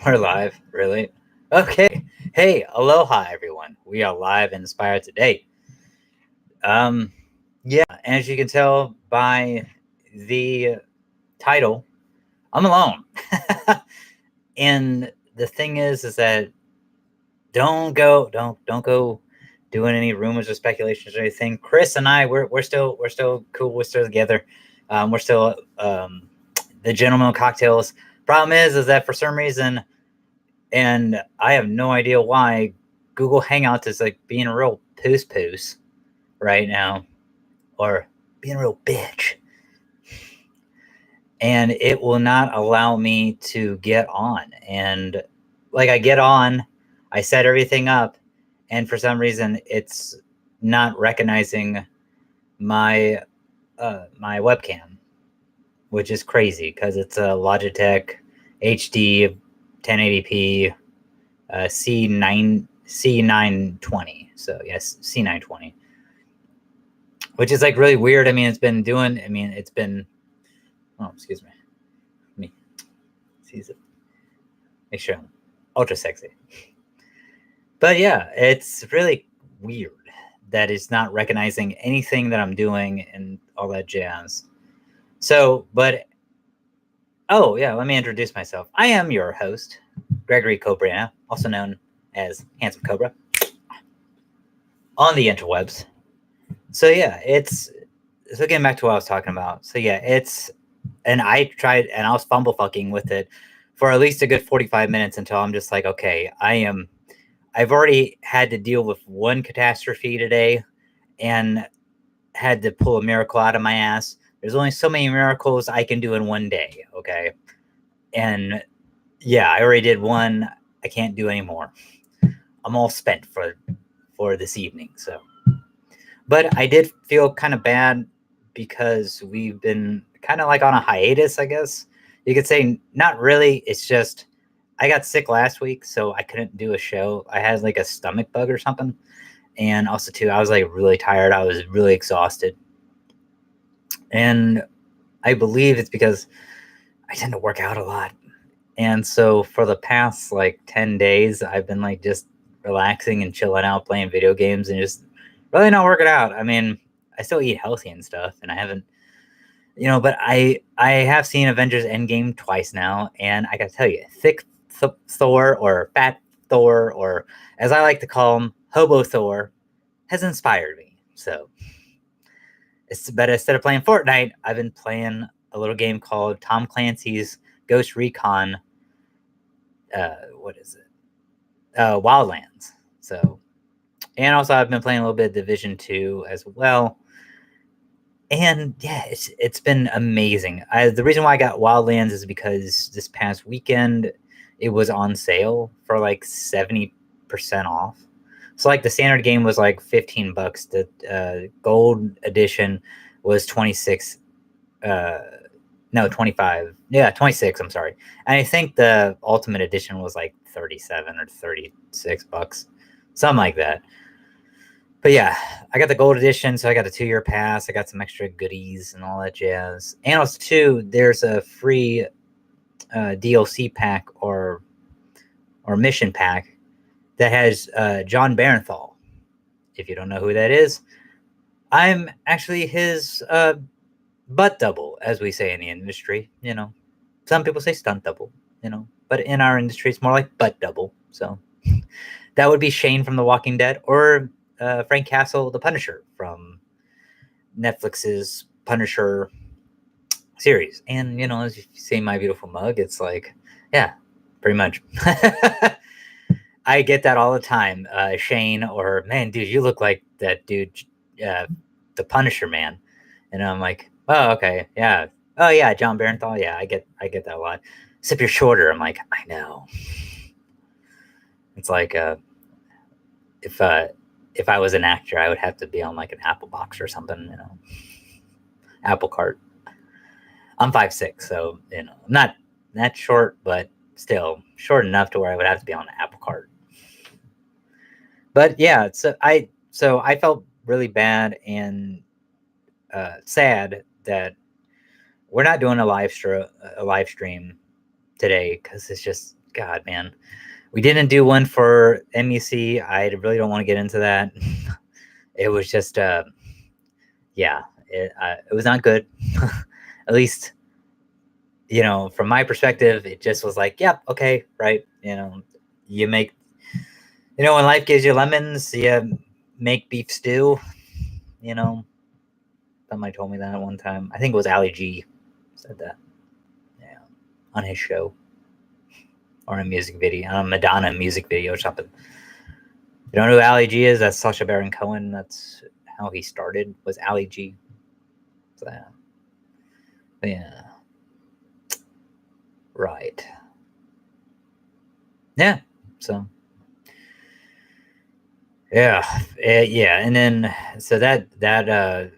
We're live, really? Okay. Hey, aloha, everyone. We are live and inspired today. Um, yeah, as you can tell by the title, I'm alone. And the thing is that don't go doing any rumors or speculations or anything. Chris and I, we're still cool. We're still together. We're still the gentleman cocktails. Problem is that for some reason, and I have no idea why, Google Hangouts is like being a real poos right now, or being a real bitch, and it will not allow me to get on. And like I get on, I set everything up, and for some reason it's not recognizing my my webcam, which is crazy because it's a Logitech HD 1080p C920. So yes, C920, which is like really weird. I mean, it's been doing. I mean, it's been. Oh, excuse me. Let me seize it. Make sure I'm ultra sexy. But yeah, it's really weird that it's not recognizing anything that I'm doing and all that jazz. So, but oh yeah, let me introduce myself. I am your host, Gregory Cobrana, also known as Handsome Cobra, on the interwebs. So yeah, it's so getting back to what I was talking about. So yeah, it's and I tried and I was fumble fucking with it for at least a good 45 minutes until I'm just like, okay, I've already had to deal with one catastrophe today and had to pull a miracle out of my ass. There's only so many miracles I can do in one day, okay? And yeah, I already did one. I can't do any more. I'm all spent for this evening, so. But I did feel kind of bad because we've been kind of like on a hiatus, I guess. You could say not really. It's just I got sick last week, so I couldn't do a show. I had like a stomach bug or something. And also too, I was like really tired. I was really exhausted. And I believe it's because I tend to work out a lot. And so for the past like 10 days, I've been like just relaxing and chilling out, playing video games and just really not working out. I mean, I still eat healthy and stuff, and I haven't, but I have seen Avengers Endgame twice now, and I gotta tell you, thick Thor, or fat Thor, or as I like to call him, Hobo Thor, has inspired me. So but instead of playing Fortnite, I've been playing a little game called Tom Clancy's Ghost Recon. What is it? Wildlands. So, and also I've been playing a little bit of Division 2 as well. And yeah, it's been amazing. The reason why I got Wildlands is because this past weekend it was on sale for like 70% off. So like the standard game was like $15. The gold edition was 26. No, 25. Yeah, 26. I'm sorry. And I think the ultimate edition was like 37 or $36, something like that. But yeah, I got the gold edition, so I got a 2-year pass. I got some extra goodies and all that jazz. And also too, there's a free DLC pack or mission pack that has John Barenthal. If you don't know who that is, I'm actually his butt double, as we say in the industry. Some people say stunt double, but in our industry, it's more like butt double. So that would be Shane from The Walking Dead, or Frank Castle, the Punisher from Netflix's Punisher series. And, as you see my beautiful mug, it's like, yeah, pretty much. I get that all the time. Shane, or man, dude, you look like that dude, the Punisher man. And I'm like, oh, okay, yeah. Oh yeah, John Barenthal. Yeah, I get that a lot. Except you're shorter. I'm like, I know. It's like if I was an actor, I would have to be on like an Apple box or something, Apple cart. I'm 5'6", so I'm not that short, but still short enough to where I would have to be on an Apple cart. But yeah, so I felt really bad and sad that we're not doing a live stream today because it's just God, man. We didn't do one for MEC. I really don't want to get into that. It was just, yeah, it was not good. At least, from my perspective, it just was like, yep, okay, right. You make, when life gives you lemons, you make beef stew. Somebody told me that one time. I think it was Ali G said that. Yeah, on his show or a music video, on a Madonna music video or something. You don't know who Ali G is? That's Sacha Baron Cohen. That's how he started. Was Ali G? So, yeah. Right. Yeah. So. Yeah, yeah, and then so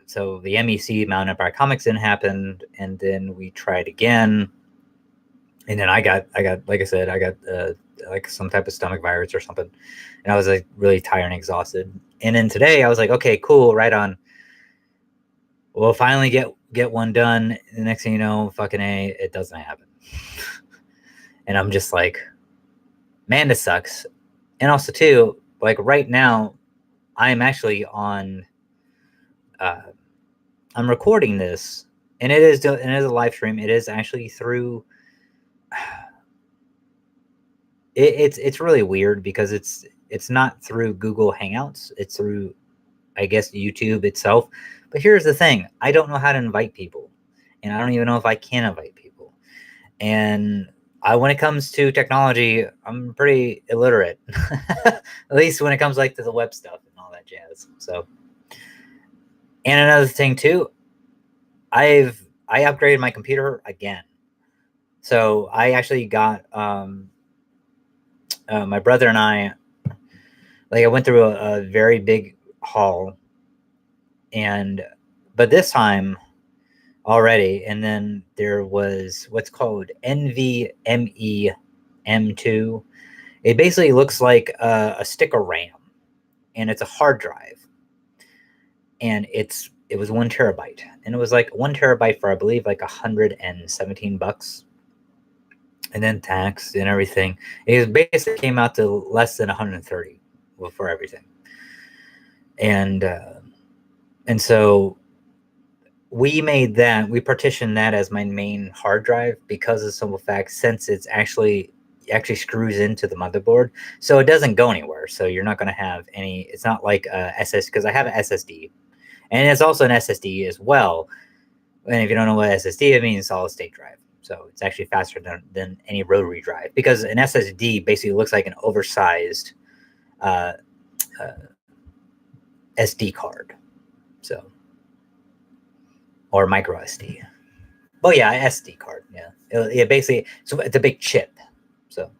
so the MEC Mountain Empire Comics didn't happen, and then we tried again, and then I got like I said, I got like some type of stomach virus or something, and I was like really tired and exhausted. And then today I was like, okay, cool, right on. We'll finally get one done. The next thing you know, fucking A, it doesn't happen, and I'm just like, man, this sucks. And also too, like right now, I'm actually on. I'm recording this, and it is a live stream. It is actually through. It's really weird because it's not through Google Hangouts. It's through, I guess, YouTube itself. But here's the thing: I don't know how to invite people, and I don't even know if I can invite people. And when it comes to technology, I'm pretty illiterate, at least when it comes like to the web stuff and all that jazz. So, and another thing too, I upgraded my computer again. So I actually got my brother and I, like I went through a very big haul, but this time already, and then there was what's called NVMe M2. It basically looks like a stick of RAM, and it's a hard drive, and it was 1 terabyte, and it was like 1 terabyte for I believe like $117, and then tax and everything. It basically came out to less than 130 for everything, and so we partitioned that as my main hard drive because of the simple fact, since it's actually screws into the motherboard, so it doesn't go anywhere. So you're not going to have any. It's not like because I have an SSD, and it's also an SSD as well. And if you don't know what SSD, it means solid state drive. So it's actually faster than any rotary drive, because an SSD basically looks like an oversized uh, SD card. So, or micro SD. Oh yeah, SD card. Yeah, basically, so it's a big chip. So,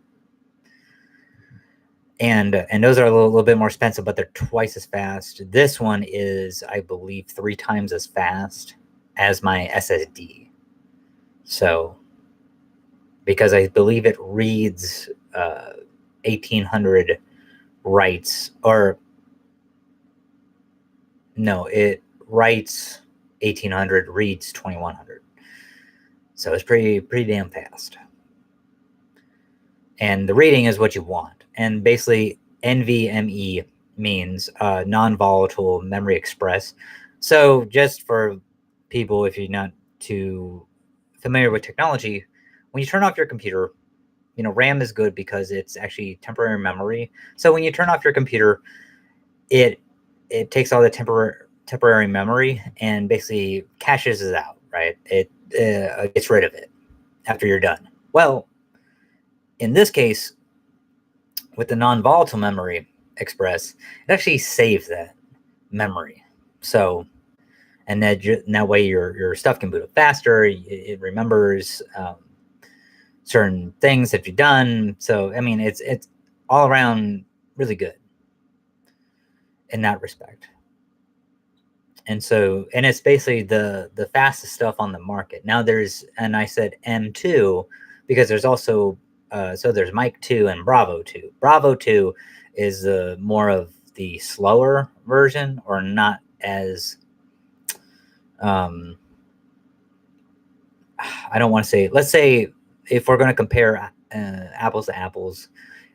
and those are a little bit more expensive, but they're twice as fast. This one is, I believe, 3 times as fast as my SSD. So, because I believe it reads 1800 writes, or no, it writes 1800, reads 2100. So it's pretty damn fast. And the reading is what you want. And basically, NVMe means non-volatile memory express. So just for people, if you're not too familiar with technology, when you turn off your computer, RAM is good because it's actually temporary memory. So when you turn off your computer, it takes all the temporary memory and basically caches it out, right? It gets rid of it after you're done. Well, in this case, with the non-volatile memory express, it actually saves that memory. So, and that way your stuff can boot up faster. It remembers certain things that you've done. So, I mean, it's all around really good in that respect. And so, and it's basically the fastest stuff on the market. Now and I said M2 because there's also, so there's Mic 2 and Bravo 2. Bravo 2 is more of the slower version, or not as, I don't want to say, let's say if we're going to compare apples to apples.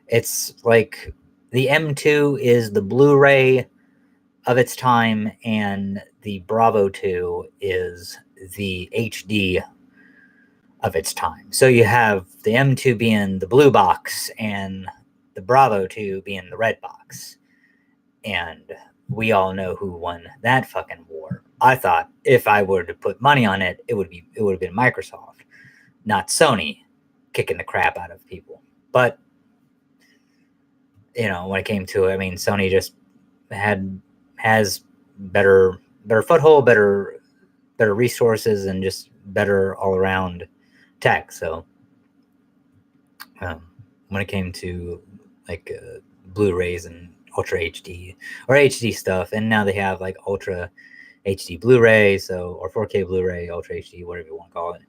It's like the M2 is the Blu-ray of its time, and the Bravo 2 is the HD of its time. So you have the M2 being the blue box and the Bravo 2 being the red box. And we all know who won that fucking war. I thought if I were to put money on it, it would have been Microsoft, not Sony, kicking the crap out of people. But when it came to it, I mean, Sony just has better foothold, better resources, and just better all around tech. So when it came to like Blu-rays and Ultra HD or HD stuff, and now they have like Ultra HD Blu-ray, or 4K Blu-ray, Ultra HD, whatever you want to call it.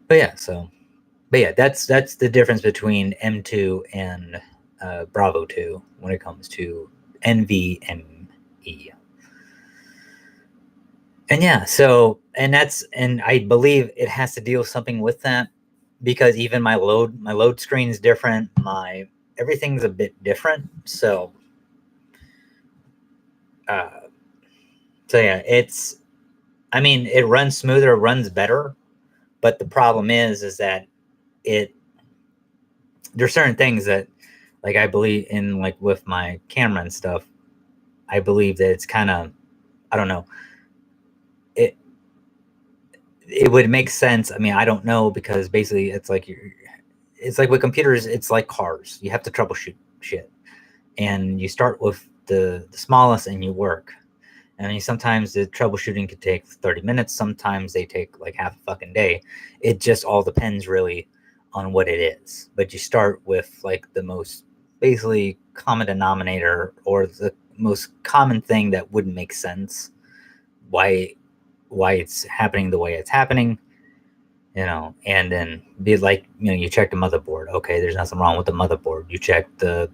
But yeah, that's the difference between M2 and Bravo 2 when it comes to NVMe. And yeah, and I believe it has to deal something with that, because even my load screen is different. Everything's a bit different. So yeah, it runs smoother, runs better, but the problem is that there's certain things that, like, I believe in, like with my camera and stuff, I believe that it's kind of, I don't know, it would make sense. I mean, I don't know, because basically it's like with computers, it's like cars. You have to troubleshoot shit, and you start with the smallest and you work. I mean, sometimes the troubleshooting could take 30 minutes. Sometimes they take like half a fucking day. It just all depends really on what it is. But you start with like the most basically common denominator, or the most common thing that wouldn't make sense. Why it's happening the way it's happening, and then be like, you check the motherboard. Okay, there's nothing wrong with the motherboard. You check the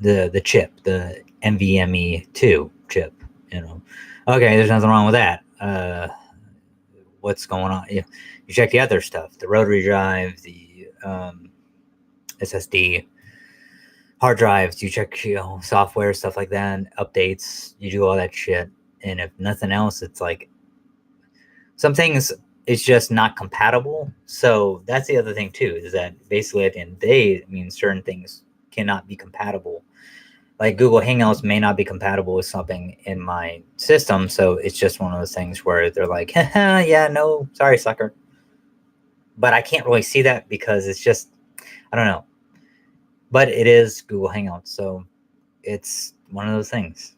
the chip, the NVMe2 chip. Okay, there's nothing wrong with that. What's going on? You check the other stuff, the rotary drive, the SSD, hard drives. You check software, stuff like that, updates. You do all that shit, and if nothing else, it's like some things it's just not compatible. So that's the other thing too, is that basically at the end of the day, it means certain things cannot be compatible. Like Google Hangouts may not be compatible with something in my system, so it's just one of those things where they're like, yeah, no, sorry, sucker. But I can't really see that, because it's just, I don't know. But it is Google Hangouts, so it's one of those things.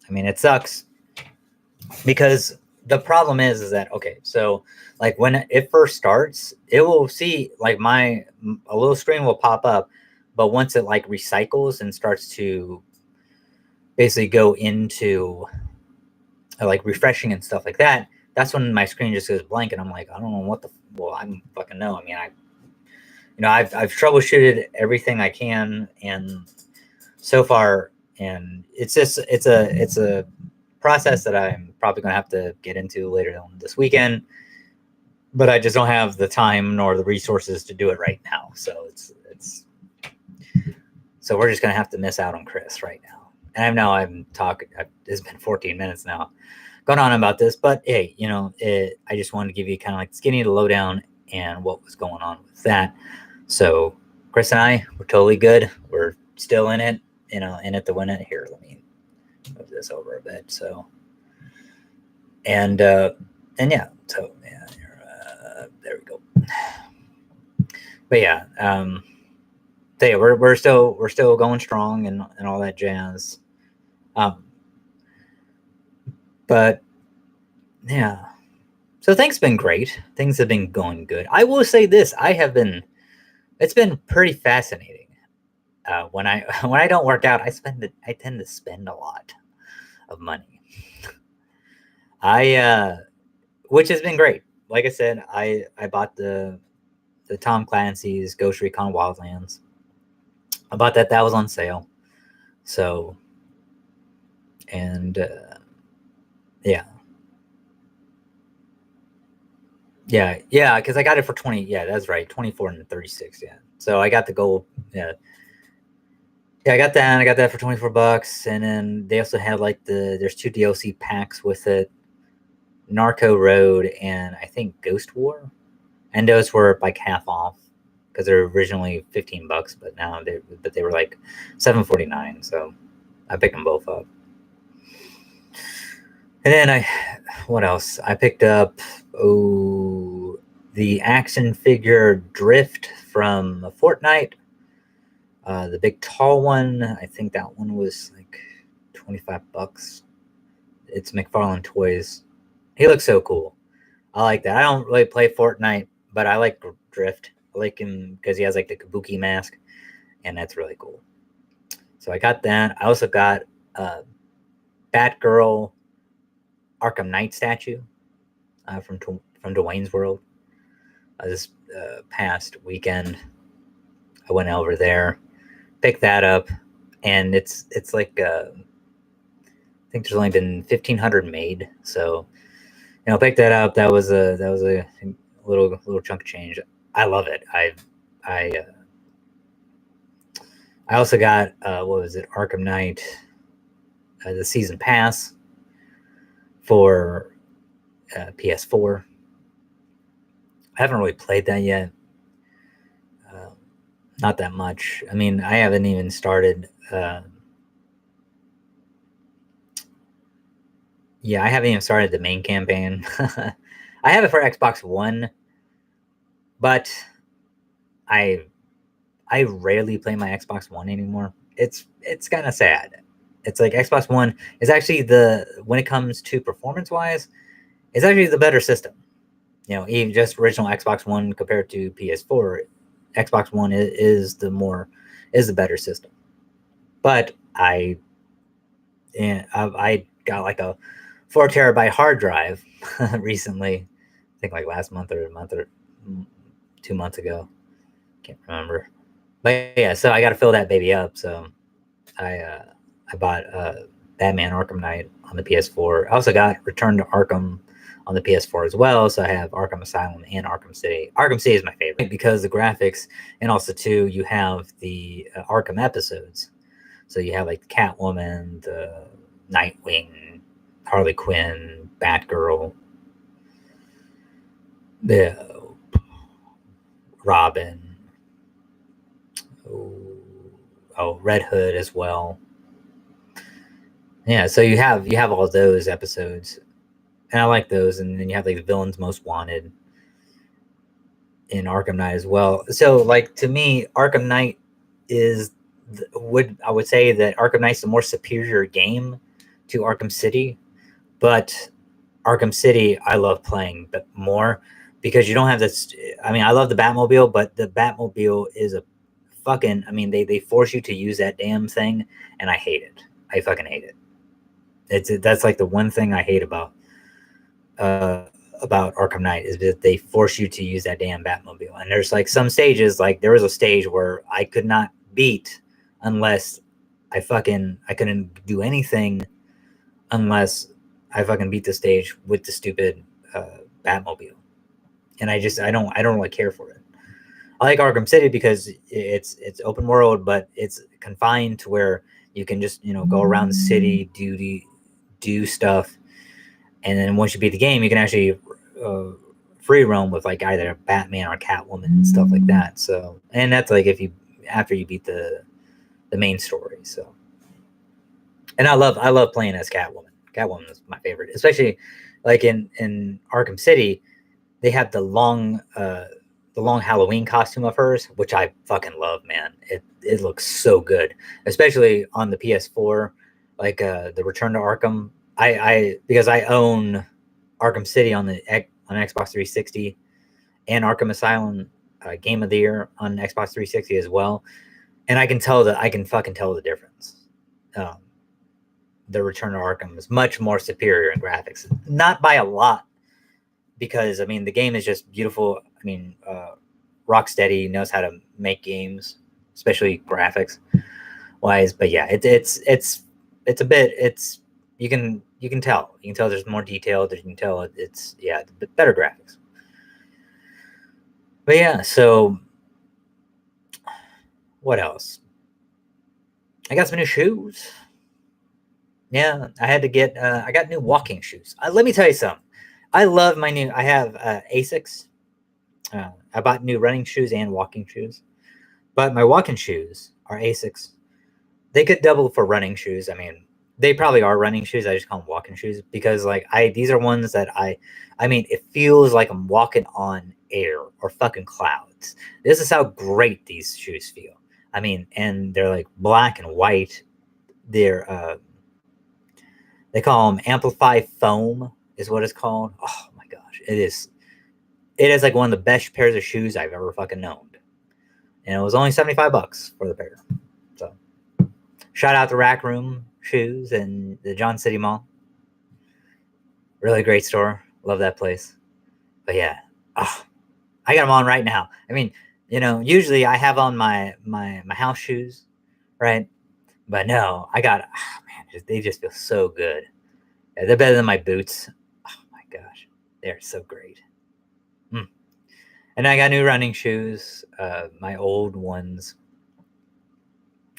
I mean, it sucks, because the problem is that, okay, so like when it first starts, it will see like a little screen will pop up, but once it like recycles and starts to basically go into like refreshing and stuff like that, that's when my screen just goes blank, and I'm like, I don't know I don't fucking know. I mean, I've troubleshooted everything I can, and so far, and it's a process that I'm probably going to have to get into later on this weekend, but I just don't have the time nor the resources to do it right now. So so we're just going to have to miss out on Chris right now. And I know I'm talking, it's been 14 minutes now going on about this, but hey, I just wanted to give you kind of like skinny the lowdown and what was going on with that. So Chris and I, we're totally good. We're still in it, in it to win it. Here, let me move this over a bit. So, and yeah, so yeah, there we go. But yeah, so yeah, we're still going strong and all that jazz. But yeah, so things have been great. Things have been going good. I will say this: it's been pretty fascinating. When I don't work out, I tend to spend a lot of money. Which has been great. Like I said, I bought the Tom Clancy's Ghost Recon Wildlands. I bought that was on sale. So, and yeah, Yeah, because I got it for 20. Yeah, that's right, 24 and 36. Yeah, so I got the gold. Yeah, yeah, I got that. I got that for $24, and then they also had like there's two DLC packs with it, Narco Road and I think Ghost War, and those were like half off because they're originally $15, but they were like 7.49. So I picked them both up. And then what else? I picked up the action figure Drift from Fortnite. The big tall one, I think that one was like $25. It's McFarlane Toys. He looks so cool. I like that. I don't really play Fortnite, but I like Drift. I like him because he has like the Kabuki mask, and that's really cool. So I got that. I also got uh, Batgirl Arkham Knight statue from Dwayne's World. This past weekend, I went over there, picked that up, and it's like I think there's only been 1,500 made. So pick that up. That was a little chunk of change. I love it. I I also got what was it? Arkham Knight, the season pass for PS4. I haven't really played that yet. Uh, Not that much. I mean, I haven't even started. Yeah, I haven't even started the main campaign. I have it for Xbox One, but I I rarely play my Xbox One anymore. It's kind of sad. It's like Xbox One is actually when it comes to performance wise, it's actually the better system. Even just original Xbox One compared to PS4, Xbox One is the better system. But I got like a 4 terabyte hard drive recently. I think like last month or a month or 2 months ago. Can't remember. But yeah, so I got to fill that baby up. So I uh, I bought Batman Arkham Knight on the PS4. I also got Return to Arkham on the PS4 as well. So I have Arkham Asylum and Arkham City. Arkham City is my favorite because the graphics, and also too, you have the Arkham episodes. So you have like Catwoman, the Nightwing, Harley Quinn, Batgirl, the Robin, Red Hood as well. Yeah, so you have all those episodes, and I like those. And then you have like the Villains Most Wanted in Arkham Knight as well. So like to me, Arkham Knight is I would say that Arkham Knight's the more superior game to Arkham City, but Arkham City I love playing but more because you don't have this. I mean, I love the Batmobile, but the Batmobile is a fucking. I mean, they force you to use that damn thing, and I hate it. I fucking hate it. That's like the one thing I hate uh, about Arkham Knight is that they force you to use that damn Batmobile. And there's like some stages, like there was a stage where I could not beat unless I couldn't do anything unless I fucking beat the stage with the stupid Batmobile. And I don't really care for it. I like Arkham City because it's open world, but it's confined to where you can just go around the city, do stuff, and then once you beat the game, you can actually uh, free roam with like either Batman or Catwoman and stuff like that. So, and that's like if you after you beat the main story. So, and I love playing as Catwoman. Catwoman is my favorite, especially like in Arkham City. They have the long Halloween costume of hers, which I fucking love, man. It looks so good, especially on the PS4, like the Return to Arkham. I because I own Arkham City on Xbox 360 and Arkham Asylum Game of the Year on Xbox 360 as well, and I can fucking tell the difference. Um, the Return to Arkham is much more superior in graphics, not by a lot, because I mean the game is just beautiful. I mean, Rocksteady knows how to make games, especially graphics wise. But yeah, it's a bit you can tell there's more detail. You can tell it's better graphics. But yeah, so what else? I got some new shoes. Yeah, I had to get. I got new walking shoes. Let me tell you something. I love my new. I have Asics. I bought new running shoes and walking shoes, but my walking shoes are Asics. They could double for running shoes. I mean, they probably are running shoes. I just call them walking shoes because, like, these are ones that I mean, it feels like I'm walking on air or fucking clouds. This is how great these shoes feel. I mean, and they're like black and white. They're they call them Amplify Foam is what it's called. Oh my gosh, it is. It is like one of the best pairs of shoes I've ever fucking owned, and it was only $75 for the pair. So, shout out to Rack Room Shoes and the John City Mall. Really great store. Love that place. But yeah, oh, I got them on right now. I mean, usually I have on my house shoes, right? But no, I got man, they just feel so good. Yeah, they're better than my boots. Oh my gosh, they're so great. Mm. And I got new running shoes. My old ones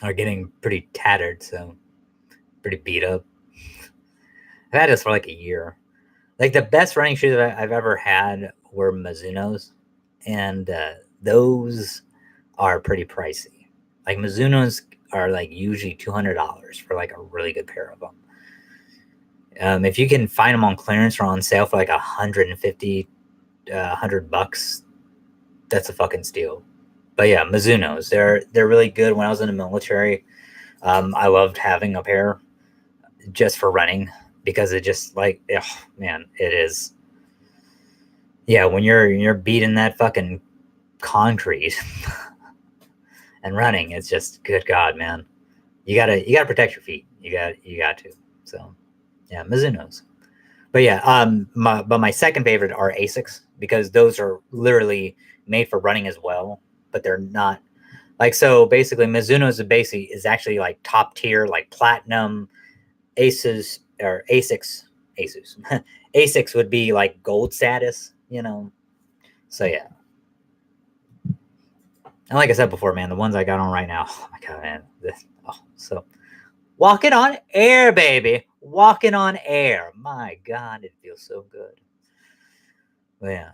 are getting pretty tattered, so pretty beat up. I've had this for like a year. Like the best running shoes I've ever had were Mizuno's, and those are pretty pricey. Like Mizuno's are like usually $200 for like a really good pair of them. If you can find them on clearance or on sale for like 150, $100, that's a fucking steal. But yeah, Mizuno's they're really good. When I was in the military, I loved having a pair just for running because it just like, oh, man, it is. Yeah, when you're beating that fucking concrete and running, it's just good God, man. You gotta protect your feet. You got to. So yeah, Mizuno's. But yeah, my second favorite are Asics because those are literally made for running as well, but they're not like so. Basically, Mizuno's is actually like top tier, like platinum. Asus or Asics, Asus, Asics would be like gold status. So yeah, and like I said before, man, the ones I got on right now, oh my god, man, so walking on air, baby, walking on air. My god, it feels so good. But yeah.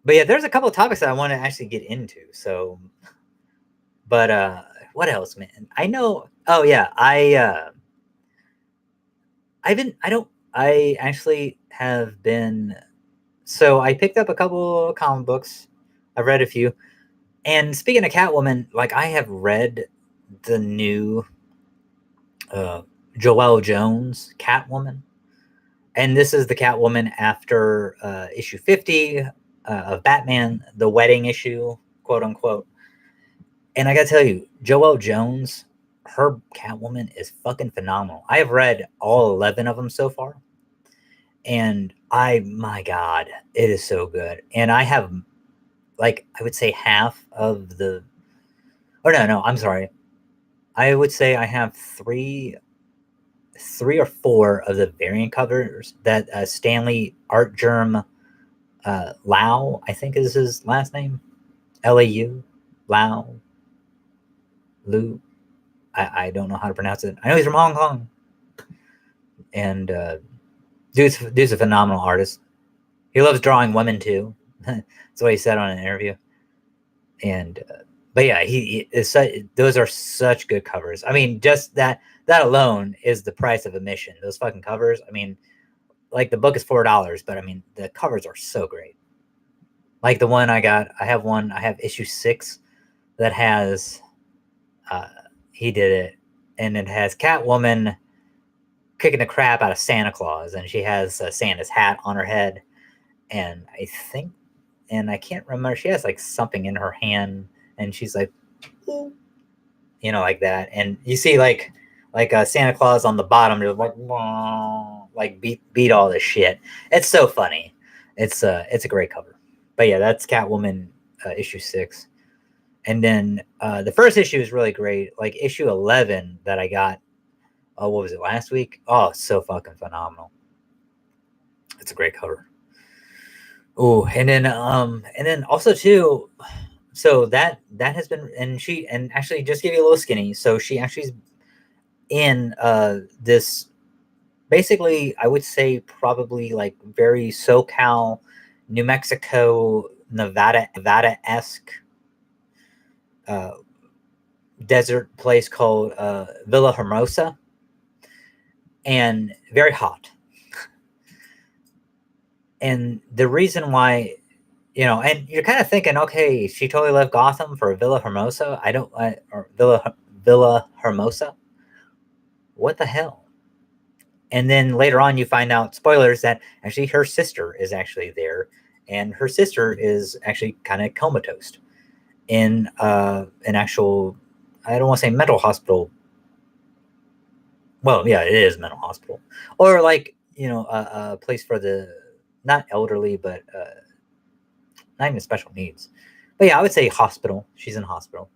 But yeah, there's a couple of topics that I want to actually get into. So, but what else, man? I know. Oh yeah, I actually have been. So I picked up a couple of comic books. I've read a few. And speaking of Catwoman, like I have read the new uh, Joelle Jones Catwoman, and this is the Catwoman after issue 50 of Batman, the wedding issue, quote unquote. And I gotta tell you, Joelle Jones, her Catwoman is fucking phenomenal. I have read all 11 of them so far, and my God, it is so good. And I have, like, I would say half of the. Oh no, I'm sorry. I would say I have three or four of the variant covers that Stanley Art Germ Lau, I think is his last name, Lau, Lau, Lu. I don't know how to pronounce it. I know he's from Hong Kong, and dude's a phenomenal artist. He loves drawing women too. That's what he said on an interview. And but yeah, he is. Those are such good covers. I mean, just that alone is the price of admission. Those fucking covers. I mean, like the book is $4, but I mean the covers are so great. Like the one I got, I have one. I have issue 6 that has. Uh, he did it, and it has Catwoman kicking the crap out of Santa Claus, and she has Santa's hat on her head, and I think, and I can't remember. She has like something in her hand, and she's like, like that, and you see like Santa Claus on the bottom, just like beat all this shit. It's so funny. It's a great cover. But yeah, that's Catwoman issue 6. And then the first issue is really great. Like issue 11 that I got, what was it, last week? Oh, it's so fucking phenomenal. It's a great cover. Oh, and then also too, so that has been, and actually just give you a little skinny. So she actually is in this, basically I would say probably like very SoCal, New Mexico, Nevada esque uh, desert place called Villa Hermosa, and very hot. And the reason why, and you're kind of thinking, okay, she totally left Gotham for Villa Hermosa. I don't, or Villa Hermosa. What the hell? And then later on, you find out, spoilers, that actually her sister is actually there, and her sister is actually kind of comatose in an actual, I don't want to say mental hospital. Well, yeah, it is mental hospital, or like a place for the not elderly, but not even special needs. But yeah, I would say hospital. She's in hospital,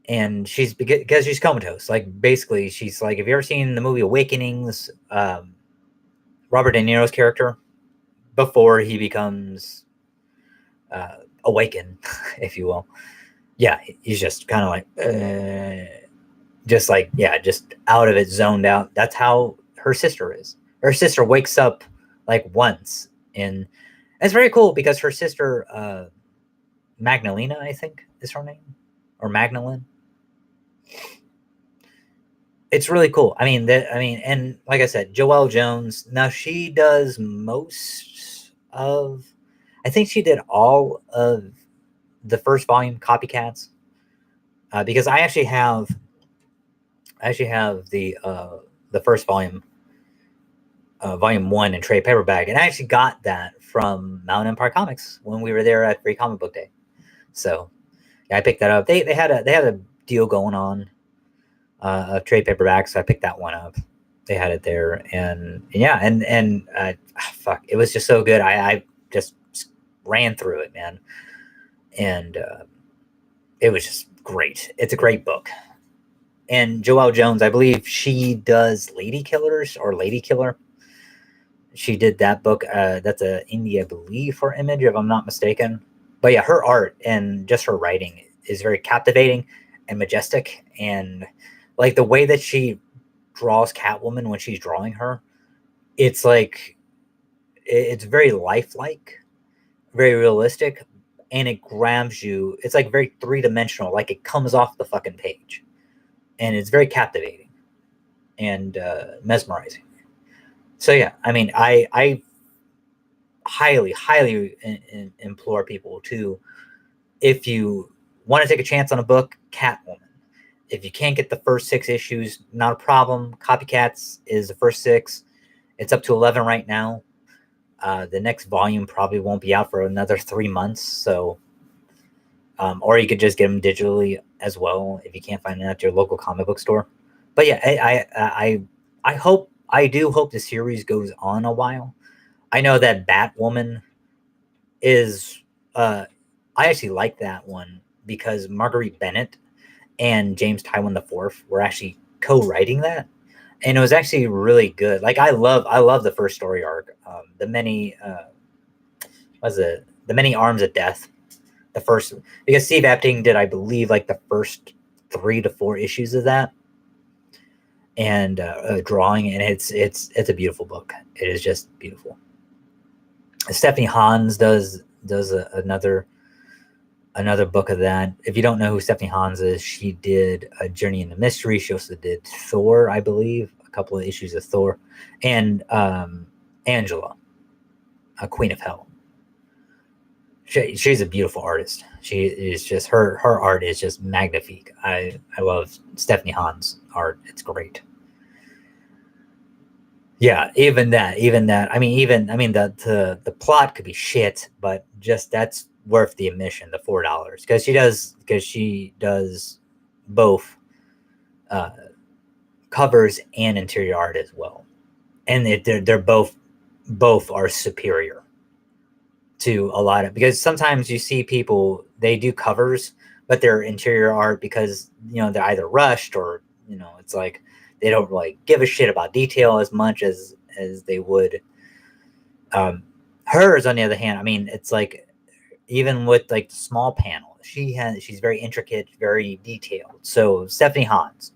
and she's because she's comatose. Like basically, she's like, have you ever seen the movie Awakenings? Robert De Niro's character before he becomes awakened, if you will. Yeah, he's just kind of like, just like, yeah, just out of it, zoned out. That's how her sister is. Her sister wakes up like once, and it's very cool because her sister, Magdalena, I think is her name, or Magdalene. It's really cool. And like I said, Joelle Jones. Now she does most of. I think she did all of the first volume, Copycats, because I actually have the first volume, volume one, in trade paperback, and I actually got that from Mountain Empire Comics when we were there at Free Comic Book Day. So yeah, I picked that up. They had a deal going on of trade paperbacks, so I picked that one up. They had it there, and yeah, and fuck, it was just so good. I just ran through it, man, and it was just great. It's a great book. And Joelle Jones, I believe she does Lady Killers or Lady Killer. She did that book. That's a indie, I believe, for Image, if I'm not mistaken. But yeah, her art and just her writing is very captivating and majestic, and like the way that she draws Catwoman when she's drawing her, it's like it's very lifelike, very realistic, and it grabs you. It's like very three dimensional, like it comes off the fucking page, and it's very captivating and mesmerizing. So yeah, I highly implore people to, if you want to take a chance on a book, Catwoman. If you can't get the first 6 issues, not a problem. Copycats is the first 6. It's up to 11 right now. The next volume probably won't be out for another 3 months. So, or you could just get them digitally as well if you can't find it at your local comic book store. But yeah, I do hope the series goes on a while. I know that Batwoman is, uh, I actually like that one because Marguerite Bennett and James Tywin IV were actually co-writing that, and it was actually really good. Like I love the first story arc, the many was it the many arms of death. The first, because Steve Epting did, I believe, like the first 3 to 4 issues of that, and drawing, and it's a beautiful book. It is just beautiful. Stephanie Hans does another book of that. If you don't know who Stephanie Hans is, she did A Journey into Mystery. She also did Thor, I believe, a couple of issues of Thor, and Angela, a Queen of Hell. She's a beautiful artist. She is just, her art is just magnifique. I love Stephanie Hans art. It's great. Yeah, even that. The plot could be shit, but just that's worth the admission, the $4, because she does both uh, covers and interior art as well, and they're both are superior to a lot of, because sometimes you see people, they do covers, but they're interior art because they're either rushed, or it's like they don't like give a shit about detail as much as they would. um, Hers, on the other hand, I mean, it's like even with like the small panel, she's very intricate, very detailed. So Stephanie Hans,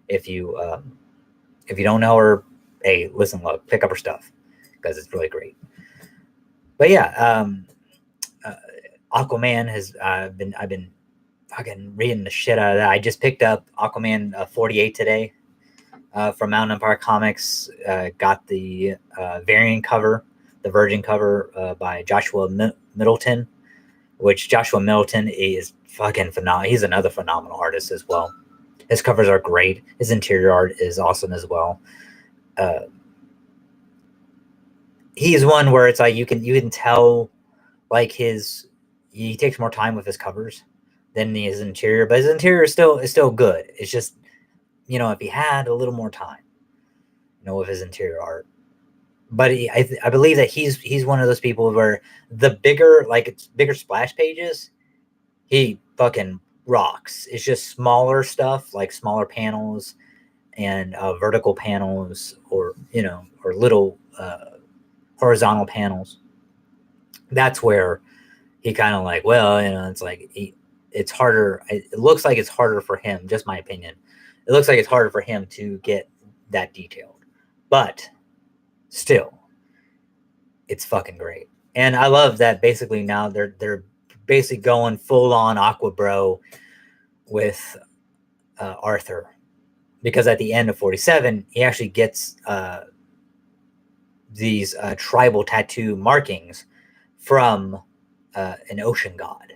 if you don't know her, hey, listen, look, pick up her stuff because it's really great. But yeah, uh, Aquaman has I've been fucking reading the shit out of that. I just picked up Aquaman 48 today from Mountain Empire Comics. Got the variant cover, the Virgin cover by Joshua Middleton, which Joshua Middleton is fucking phenomenal. He's another phenomenal artist as well. His covers are great. His interior art is awesome as well. He's one where it's like you can tell like he takes more time with his covers than his interior, but his interior is still good. It's just, if he had a little more time, with his interior art. But I believe that he's one of those people where the bigger splash pages, he fucking rocks. It's just smaller stuff, like smaller panels and vertical panels, or little horizontal panels. That's where he kind of like, well, it's like it's harder. It looks like it's harder for him. Just my opinion. It looks like it's harder for him to get that detailed, but still, it's fucking great. And I love that basically now they're basically going full on Aqua Bro with Arthur, because at the end of 47 he actually gets these tribal tattoo markings from an ocean god,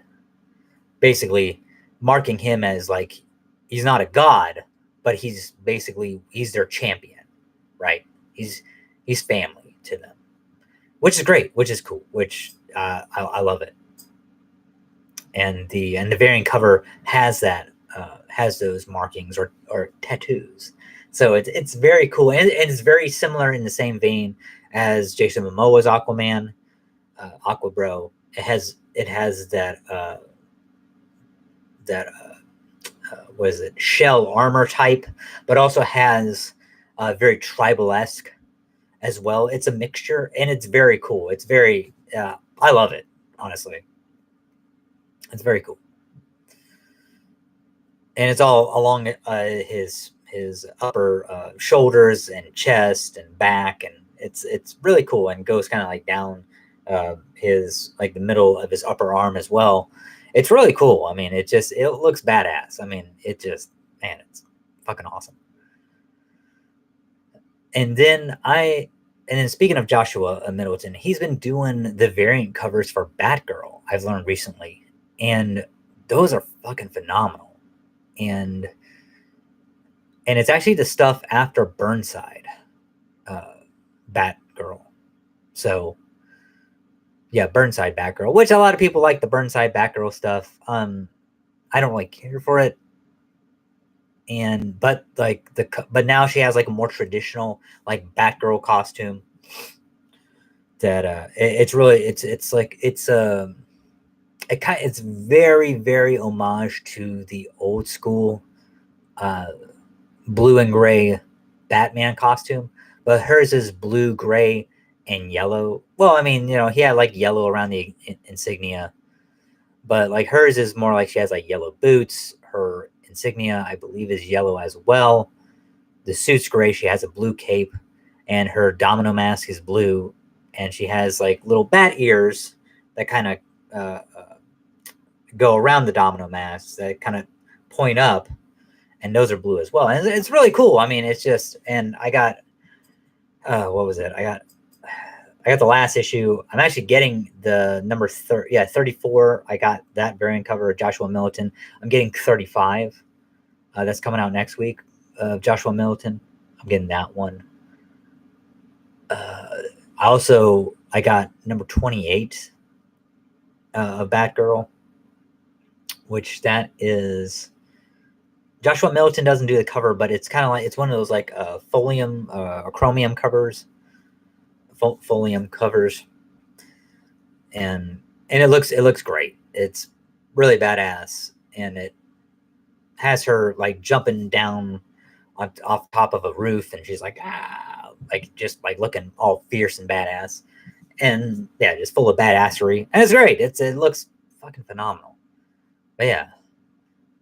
basically marking him as like he's not a god, but he's their champion, right? He's family to them, which is great, which is cool, which I love it. And the variant cover has that has those markings or tattoos, so it's very cool, and it's very similar in the same vein as Jason Momoa's Aquaman, Aqua Bro. It has that what is it, shell armor type, but also has very tribal-esque as well. It's a mixture, and it's very cool. It's very I love it, honestly. It's very cool, and it's all along his upper shoulders and chest and back, and it's really cool, and goes kind of like down his like the middle of his upper arm as well. It's really cool. I mean, it looks badass. I mean, it's fucking awesome. And then speaking of Joshua Middleton, he's been doing the variant covers for Batgirl, I've learned recently, and those are fucking phenomenal. And it's actually the stuff after Burnside, Batgirl. So yeah, Burnside Batgirl, which a lot of people like the Burnside Batgirl stuff. I don't really care for it. But now she has like a more traditional like Batgirl costume that it's very, very homage to the old school blue and gray Batman costume, but hers is blue, gray, and yellow. Well, I mean, he had like yellow around the insignia, but like hers is more like she has like yellow boots. Her insignia, I believe, is yellow as well. The suit's gray. She has a blue cape, and her domino mask is blue, and she has like little bat ears that kind of go around the domino masks that kind of point up, and those are blue as well. And it's really cool. I mean, it's just, and I got what was it? I got the last issue. I'm actually getting the number 34. I got that variant cover of Joshua Middleton. I'm getting 35. That's coming out next week. Joshua Middleton. I'm getting that one. I got number 28 of Batgirl, which that is Joshua Middleton doesn't do the cover, but it's kind of like it's one of those like folium or chromium covers. Folium covers, and it looks great. It's really badass, and it has her like jumping down off top of a roof, and she's like just like looking all fierce and badass. and yeah, just full of badassery, and it's great. It looks fucking phenomenal. But yeah,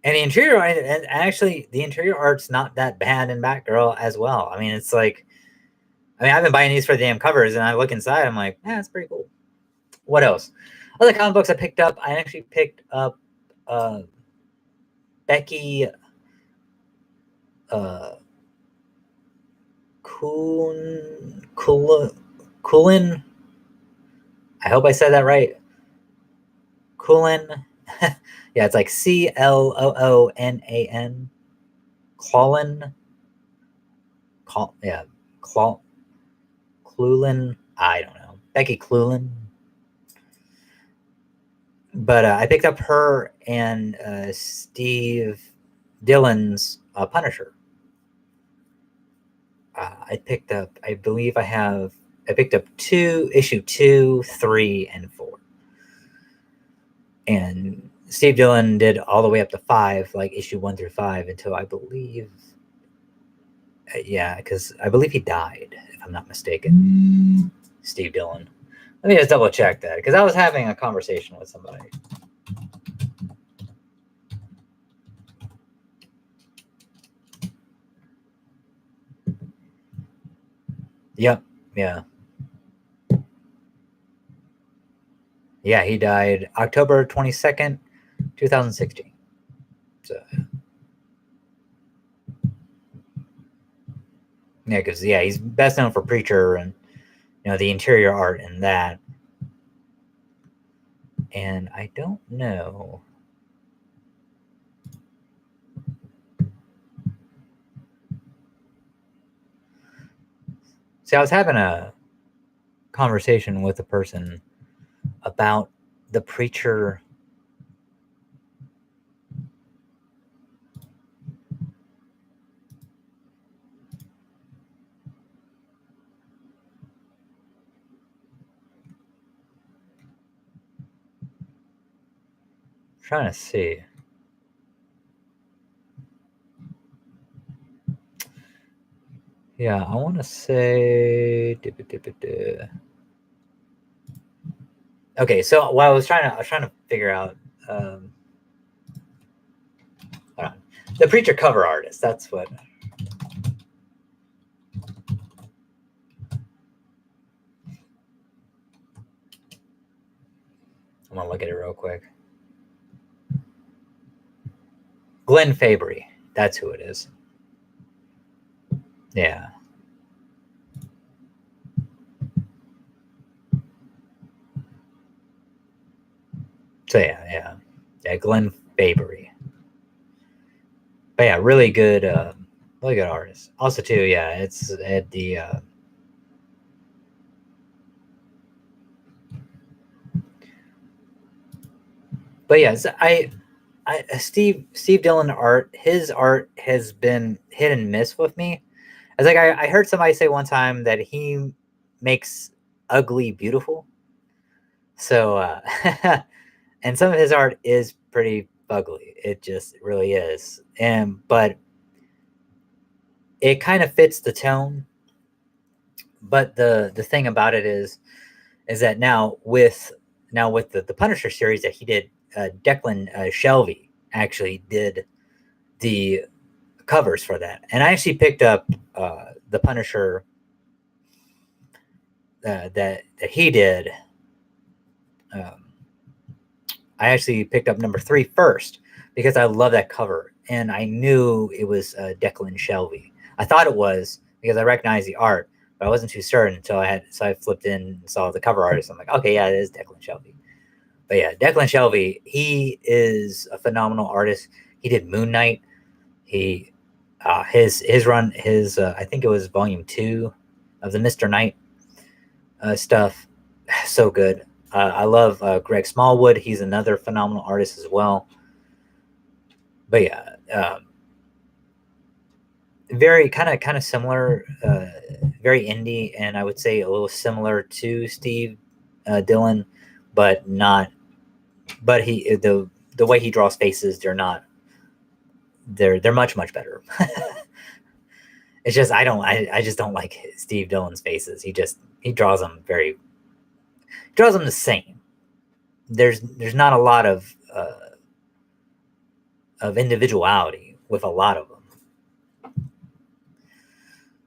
and the interior, and actually the interior art's not that bad in Batgirl as well. I mean, it's like, I mean, I've been buying these for the damn covers, and I look inside, I'm like, yeah, it's pretty cool. What else? Other comic books I picked up. I actually picked up Becky Coolin. I hope I said that right. Coolin. Yeah, it's like Cloonan. Clolin. Yeah, Clulin. I don't know. Becky Clulin. But I picked up her and Steve Dillon's Punisher. I picked up, I believe I picked up issue 2, 3, and 4. And Steve Dillon did all the way up to 5, like issue 1 through 5, until I believe, yeah, because I believe he died, if I'm not mistaken. Steve Dillon. Let me just double check that, because I was having a conversation with somebody. Yep, yeah. Yeah, he died October 22nd, 2016. So, yeah, because, yeah, he's best known for Preacher and, you know, the interior art in that. And I don't know. See, I was having a conversation with a person about the Preacher. I'm trying to see. Yeah, I want to say. Okay, so what I was trying to figure out. Hold on. The Preacher cover artist. That's what. I'm gonna look at it real quick. Glenn Fabry. That's who it is. Yeah. So yeah, Glenn Fabry. But yeah, really good artist. Also too, yeah, it's at the. But yeah, so Steve Dillon art. His art has been hit and miss with me. It's like I heard somebody say one time that he makes ugly beautiful. So and some of his art is pretty ugly. It just really is. But it kind of fits the tone. But the thing about it is that now with the Punisher series that he did, Declan Shelby actually did the covers for that, and I actually picked up the Punisher that he did. I actually picked up number 3 first because I love that cover, and I knew it was Declan Shelby. I thought it was because I recognized the art, but I wasn't too certain until I flipped in and saw the cover artist. I'm like, okay, yeah, it is Declan Shelby. But yeah, Declan Shelby, he is a phenomenal artist. He did Moon Knight. He his run, I think it was volume 2 of the Mr. Knight stuff. So good. I love Greg Smallwood. He's another phenomenal artist as well. But yeah, very kind of similar, very indie, and I would say a little similar to Steve Dillon, but not. But the way he draws faces, they're much better. It's just I just don't like Steve Dillon's faces. He draws them very draws them the same. There's not a lot of individuality with a lot of them,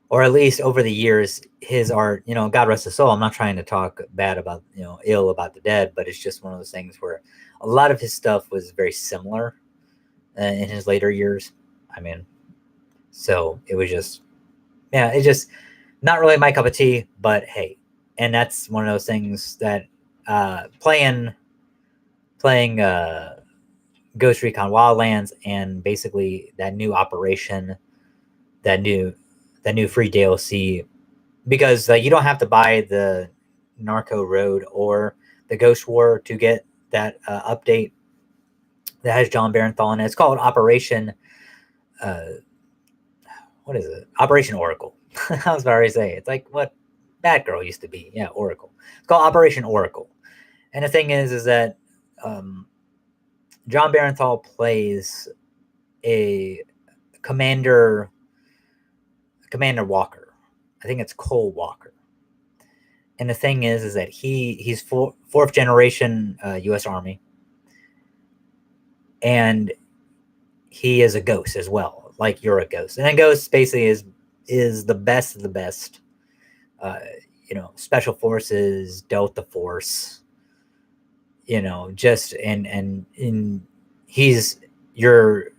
or at least over the years, his art. God rest his soul. I'm not trying to talk bad about ill about the dead, but it's just one of those things where a lot of his stuff was very similar in his later years. I mean, so it was just it's just not really my cup of tea. But hey, and that's one of those things that playing Ghost Recon Wildlands and basically that new operation, that new free DLC, because you don't have to buy the Narco Road or the Ghost War to get that update that has John Barenthal in it. It's called Operation. What is it? Operation Oracle. I was about to say it's like what Batgirl used to be. Yeah, Oracle. It's called Operation Oracle. And the thing is that John Barenthal plays a Commander Walker. I think it's Cole Walker. And the thing is that he's fourth generation U.S. Army, and he is a ghost as well. Like you're a ghost, and a ghost basically is the best of the best. Special forces, Delta Force. Just and he's you're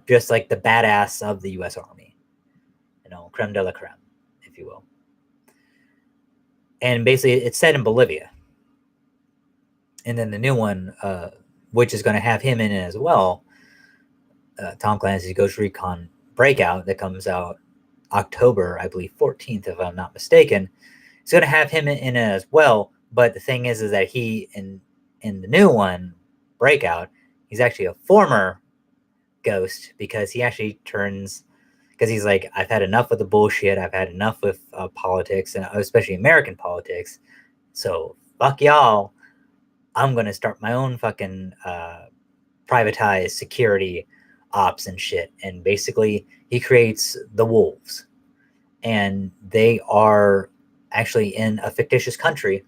just like the badass of the U.S. Army. Creme de la creme, if you will. And basically, it's set in Bolivia. And then the new one, which is going to have him in it as well, Tom Clancy's Ghost Recon Breakout, that comes out October, I believe, 14th, if I'm not mistaken. It's going to have him in it as well. But the thing is that he, in the new one, Breakout, he's actually a former ghost, because he actually turns... Because he's like, I've had enough of the bullshit. I've had enough with politics, and especially American politics. So fuck y'all. I'm going to start my own fucking privatized security ops and shit. And basically, he creates the Wolves. And they are actually in a fictitious country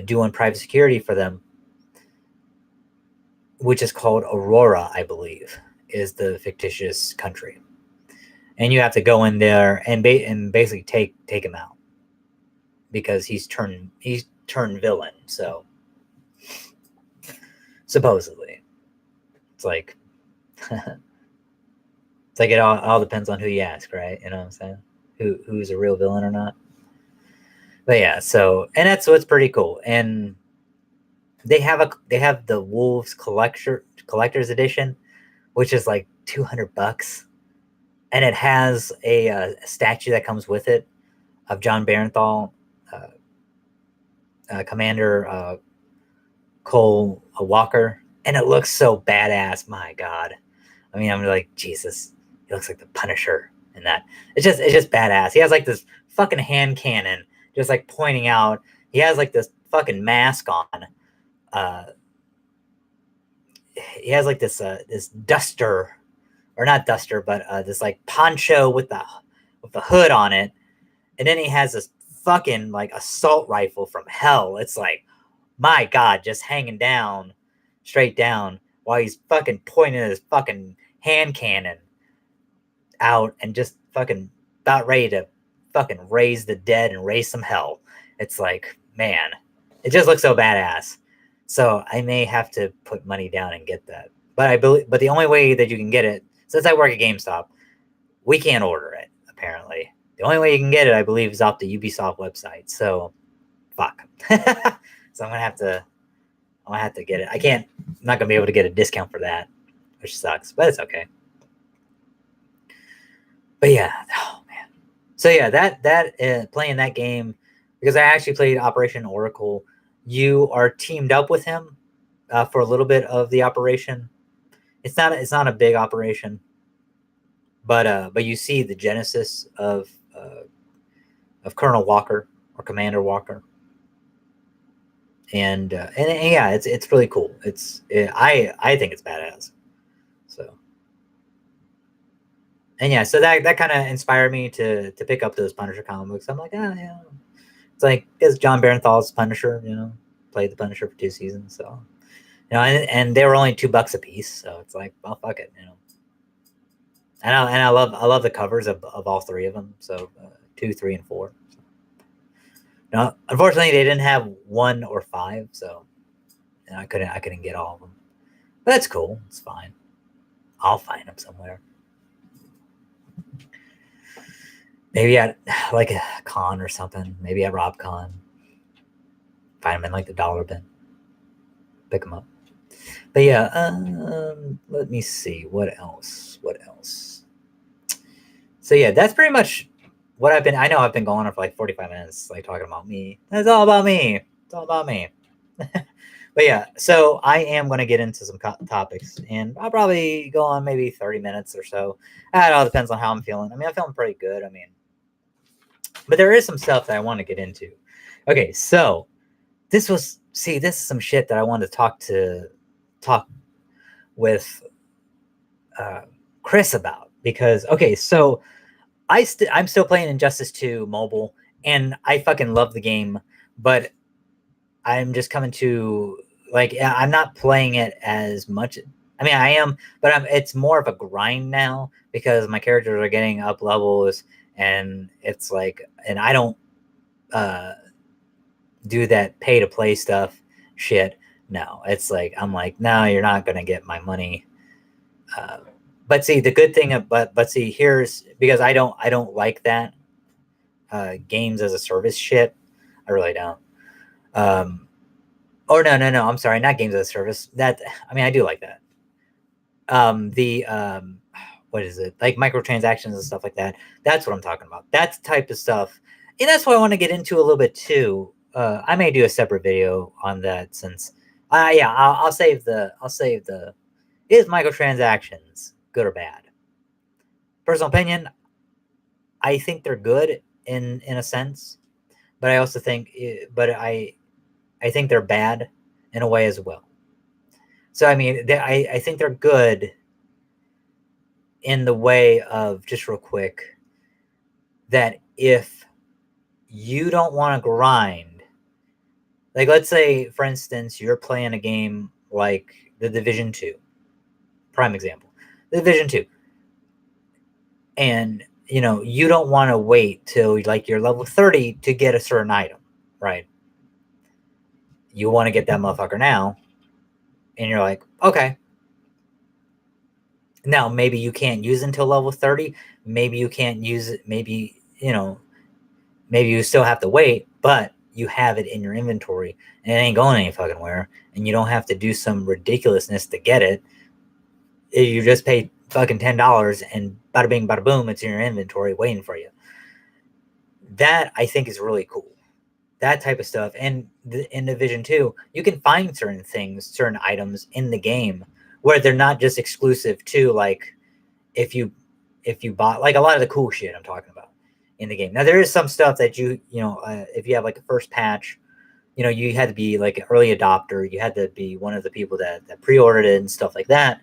doing private security for them, which is called Aurora, I believe, is the fictitious country. And you have to go in there and basically take him out, because he's turned villain. So supposedly, it's like it all depends on who you ask, right? You know what I'm saying? Who's a real villain or not? But yeah, so, and that's what's pretty cool. And they have the Wolves collector's edition, which is like $200, and it has a statue that comes with it of John Barenthal, Commander Cole Walker, and it looks so badass. My God, I mean, I'm like, Jesus, he looks like the Punisher in that. It's just badass. He has like this fucking hand cannon, just like pointing out. He has like this fucking mask on. He has like this duster, or not duster, but this like poncho with the hood on it, and then he has this fucking like assault rifle from hell. It's like, my God, just hanging down, straight down, while he's fucking pointing his fucking hand cannon out and just fucking about ready to fucking raise the dead and raise some hell. It's like, man, it just looks so badass. So I may have to put money down and get that. But the only way that you can get it, since I work at GameStop, we can't order it, apparently. The only way you can get it, I believe, is off the Ubisoft website. So, fuck. So I'm gonna have to get it. I'm not gonna be able to get a discount for that, which sucks, but it's okay. But yeah, oh man. So yeah, that playing that game, because I actually played Operation Oracle. You are teamed up with him for a little bit of the operation. It's not a big operation, but you see the genesis of Colonel Walker or Commander Walker, and yeah, it's really cool. I think it's badass. So, and yeah, so that kind of inspired me to pick up those Punisher comic books. I'm like, yeah, it's like because John Barenthal's Punisher, played the Punisher for 2 seasons, so and they were only $2 a piece, so it's like, well, fuck it, And I love the covers of all 3 of them, so 2, 3, and 4. So. No, unfortunately, they didn't have 1 or 5, so I couldn't get all of them. But that's cool. It's fine. I'll find them somewhere. Maybe at like a con or something. Maybe at RobCon. Find them in like the dollar bin. Pick them up. But yeah, let me see. What else? So yeah, that's pretty much what I know I've been going on for like 45 minutes, like talking about me. It's all about me. It's all about me. But yeah, so I am going to get into some topics, and I'll probably go on maybe 30 minutes or so. It all depends on how I'm feeling. I mean, I'm feeling pretty good. I mean, but there is some stuff that I want to get into. Okay, so this is some shit that I wanted to talk with Chris about, because okay, so I'm still playing Injustice 2 mobile, and I fucking love the game, but I'm just coming to like I'm not playing it as much. I mean, I am, but it's more of a grind now because my characters are getting up levels, and it's like, and I don't do that pay to play stuff shit. No, it's like I'm like, no, you're not gonna get my money. But see, the good thing, but see, here's because I don't like that games as a service shit. I really don't. Or no, I'm sorry, not games as a service. That I mean, I do like that. What is it, like microtransactions and stuff like that? That's what I'm talking about. That type of stuff, and that's what I want to get into a little bit too. I may do a separate video on that since, yeah, I'll save the is microtransactions good or bad? Personal opinion, I think they're good in a sense, but I also think, I think they're bad in a way as well. So I mean, I think they're good in the way of, just real quick, that if you don't want to grind, like let's say for instance you're playing a game like the Division 2, prime example, the Division 2, and you don't want to wait till like you're level 30 to get a certain item, right? You want to get that motherfucker now, and you're like, okay, now maybe you can't use it until level 30, maybe you can't use it, maybe you still have to wait, but you have it in your inventory and it ain't going any fucking where, and you don't have to do some ridiculousness to get it. You just pay fucking $10 and bada bing bada boom, it's in your inventory waiting for you. That I think is really cool. That type of stuff. And in Division 2, you can find certain things, certain items in the game where they're not just exclusive to, like, if you bought, like, a lot of the cool shit I'm talking about in the game. Now, there is some stuff that if you have, like, a first patch, you had to be, like, an early adopter. You had to be one of the people that pre-ordered it and stuff like that,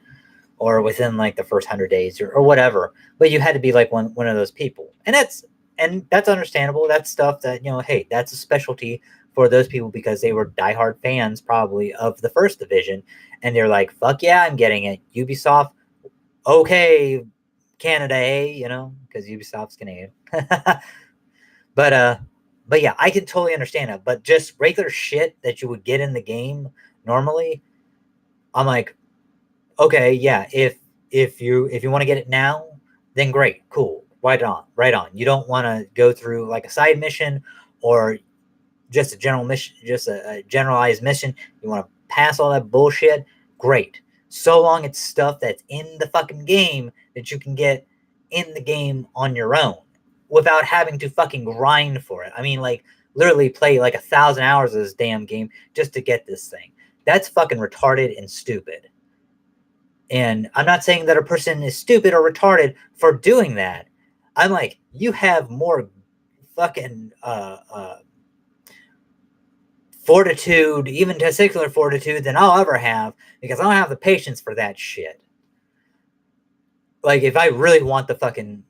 or within, like, the first 100 days or whatever. But you had to be, like, one of those people. And that's understandable. That's stuff that, hey, that's a specialty for those people because they were diehard fans probably of the first Division. And they're like, fuck yeah, I'm getting it. Ubisoft, okay, Canada, because Ubisoft's Canadian. But yeah, I can totally understand that. But just regular shit that you would get in the game normally, I'm like, okay, yeah, if you want to get it now, then great, cool. Right on. You don't want to go through like a side mission or just a general mission, just a generalized mission. You want to pass all that bullshit. Great. So long it's stuff that's in the fucking game that you can get in the game on your own without having to fucking grind for it. I mean, like, literally play like 1,000 hours of this damn game just to get this thing. That's fucking retarded and stupid. And I'm not saying that a person is stupid or retarded for doing that. I'm like, you have more fucking fortitude, even testicular fortitude, than I'll ever have, because I don't have the patience for that shit. Like, if I really want the fucking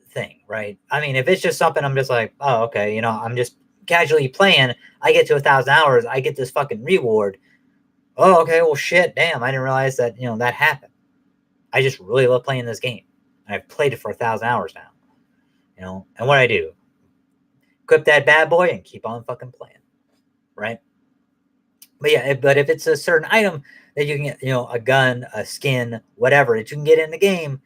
thing, right? I mean, if it's just something I'm just like, oh, okay, I'm just casually playing, I get to 1,000 hours, I get this fucking reward. Oh, okay, well, shit, damn, I didn't realize that, that happened. I just really love playing this game. I've played it for 1,000 hours now, and what I do, equip that bad boy and keep on fucking playing, right? But yeah, but if it's a certain item that you can get, a gun, a skin, whatever that you can get in the game,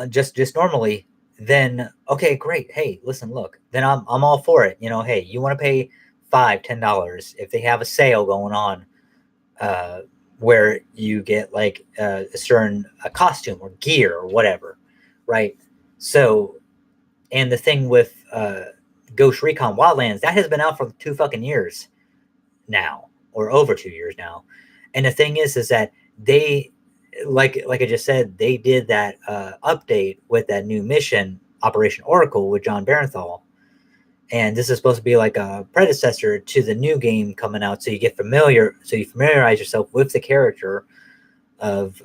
just normally, then okay, great. Hey, listen, look, then I'm all for it. Hey, you want to pay $5, $10 if they have a sale going on, where you get like a certain costume or gear or whatever, right? So, and the thing with Ghost Recon Wildlands, that has been out for 2 fucking years now, or over 2 years now. And the thing is that they, like I just said, they did that update with that new mission, Operation Oracle, with John Barenthal. And this is supposed to be like a predecessor to the new game coming out, so you familiarize yourself with the character of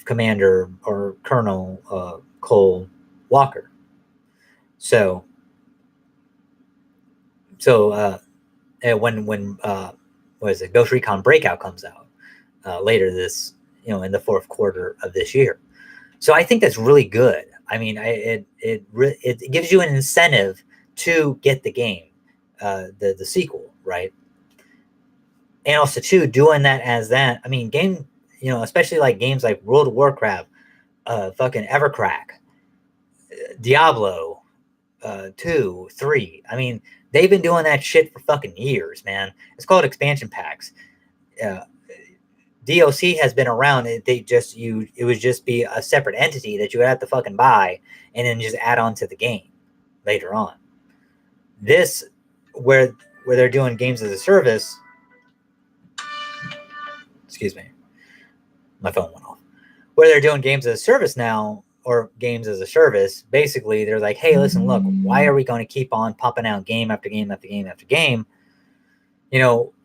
Commander or Colonel Cole Walker. So when what is it, Ghost Recon Breakout comes out later this, in the fourth quarter of this year. So I think that's really good. I mean, it gives you an incentive to get the game, the sequel, right? And also too, doing that as that. I mean, especially like games like World of Warcraft, fucking Evercrack, Diablo, 2, 3. I mean, they've been doing that shit for fucking years, man. It's called expansion packs. DLC has been around. It would just be a separate entity that you would have to fucking buy and then just add on to the game later on. This, where they're doing games as a service. Excuse me, my phone went off. Where they're doing games as a service now, or games as a service, basically they're like, hey, listen, look, why are we going to keep on pumping out game after game after game after game?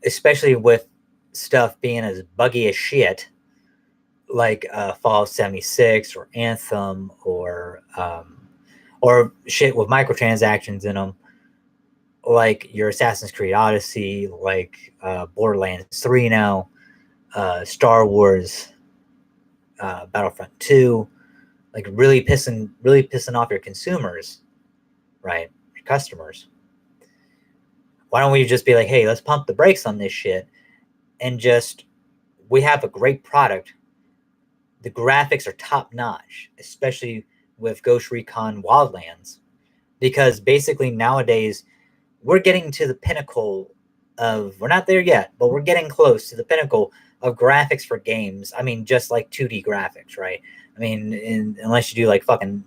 Especially with stuff being as buggy as shit, like Fallout 76 or Anthem, or shit with microtransactions in them, like your Assassin's Creed Odyssey, like Borderlands 3 now, Star Wars Battlefront 2, like really pissing off your consumers, right? Your customers. Why don't we just be like, hey, let's pump the brakes on this shit, and we have a great product. The graphics are top notch, especially with Ghost Recon Wildlands, because basically nowadays we're getting to the pinnacle of, we're not there yet, but we're getting close to the pinnacle of graphics for games. I mean, just like 2D graphics, right? I mean, unless you do like fucking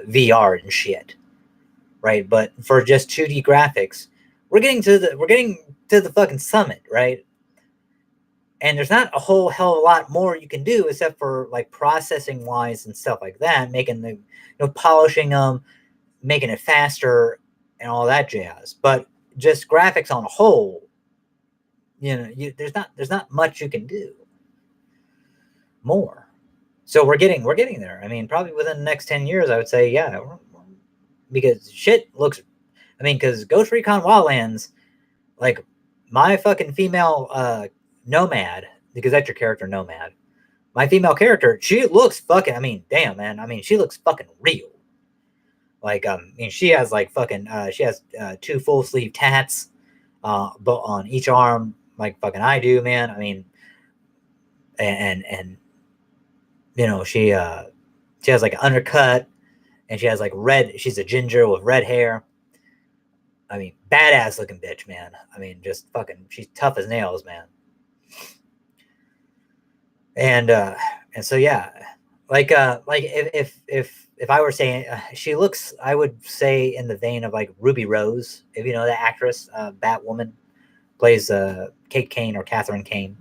VR and shit, right? But for just 2D graphics, we're getting to the fucking summit, right? And there's not a whole hell of a lot more you can do except for like processing wise and stuff like that, making polishing them, making it faster and all that jazz. But just graphics on a whole, there's not much you can do more. So we're getting there. I mean, probably within the next 10 years, I would say, yeah, because shit looks, I mean, because Ghost Recon Wildlands, like my fucking female Nomad, because that's your character, Nomad. My female character, she looks fucking, I mean, damn, man. I mean, she looks fucking real. Like, I mean, she has like fucking, she has 2 full sleeve tats, but on each arm, like fucking I do, man. I mean, and she has like an undercut, and she has like she's a ginger with red hair. I mean, badass looking bitch, man. I mean, just fucking, she's tough as nails, man. And so yeah, like if I were saying, she looks, I would say in the vein of like Ruby Rose, if you know that actress, Batwoman, plays Kate Kane or Catherine Kane,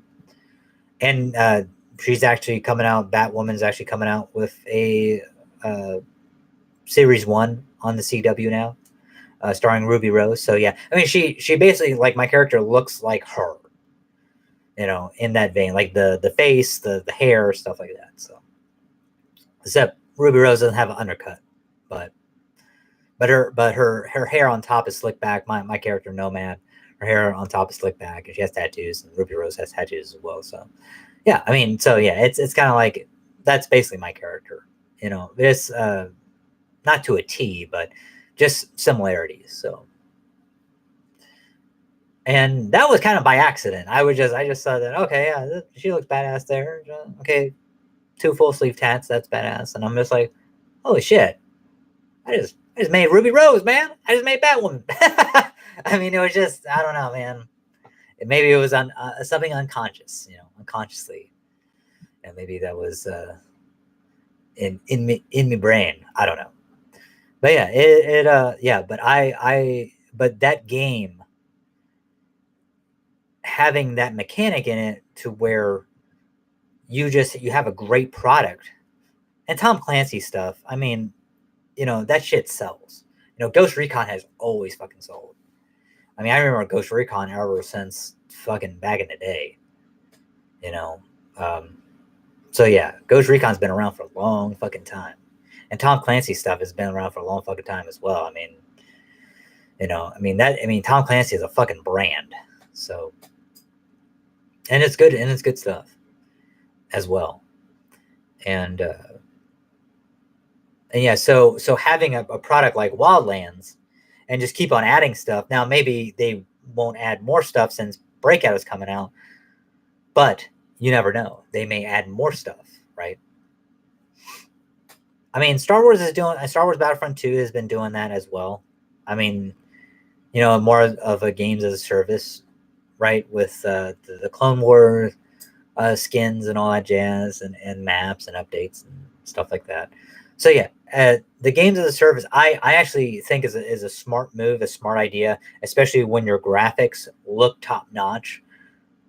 and she's actually coming out. Batwoman's actually coming out with a series 1 on the CW now, starring Ruby Rose. So yeah, I mean, she basically, like, my character looks like her, in that vein, like the face, the hair, stuff like that. So, except Ruby Rose doesn't have an undercut, but But her hair on top is slicked back. My character Nomad, her hair on top is slicked back, and she has tattoos, and Ruby Rose has tattoos as well. So yeah, I mean, so yeah, it's kind of like that's basically my character. It's not to a T, but just similarities. So, and that was kind of by accident. I just saw that. Okay, yeah, she looks badass there. Okay, two full sleeve tats. That's badass. And I'm just like, holy shit! I just made Ruby Rose, man. I just made Batwoman. I mean, it was just I don't know, man. Maybe it was something unconscious, unconsciously, and maybe that was in my brain. I don't know, but yeah, yeah. But that game having that mechanic in it to where you have a great product, and Tom Clancy stuff. I mean, that shit sells. Ghost Recon has always fucking sold. I mean, I remember Ghost Recon ever since fucking back in the day. You know, um, so yeah, Ghost Recon's been around for a long fucking time, and Tom Clancy stuff has been around for a long fucking time as well. I mean, Tom Clancy is a fucking brand. So, and it's good, stuff as well. And yeah, so having a product like Wildlands and just keep on adding stuff. Now maybe they won't add more stuff since Breakout is coming out, but you never know. They may add more stuff, right? I mean, Star Wars Battlefront 2 has been doing that as well. I mean, more of a games as a service, right? With the Clone Wars skins and all that jazz, and maps and updates and stuff like that. So yeah, the games as a service, I actually think is a smart move, a smart idea, especially when your graphics look top notch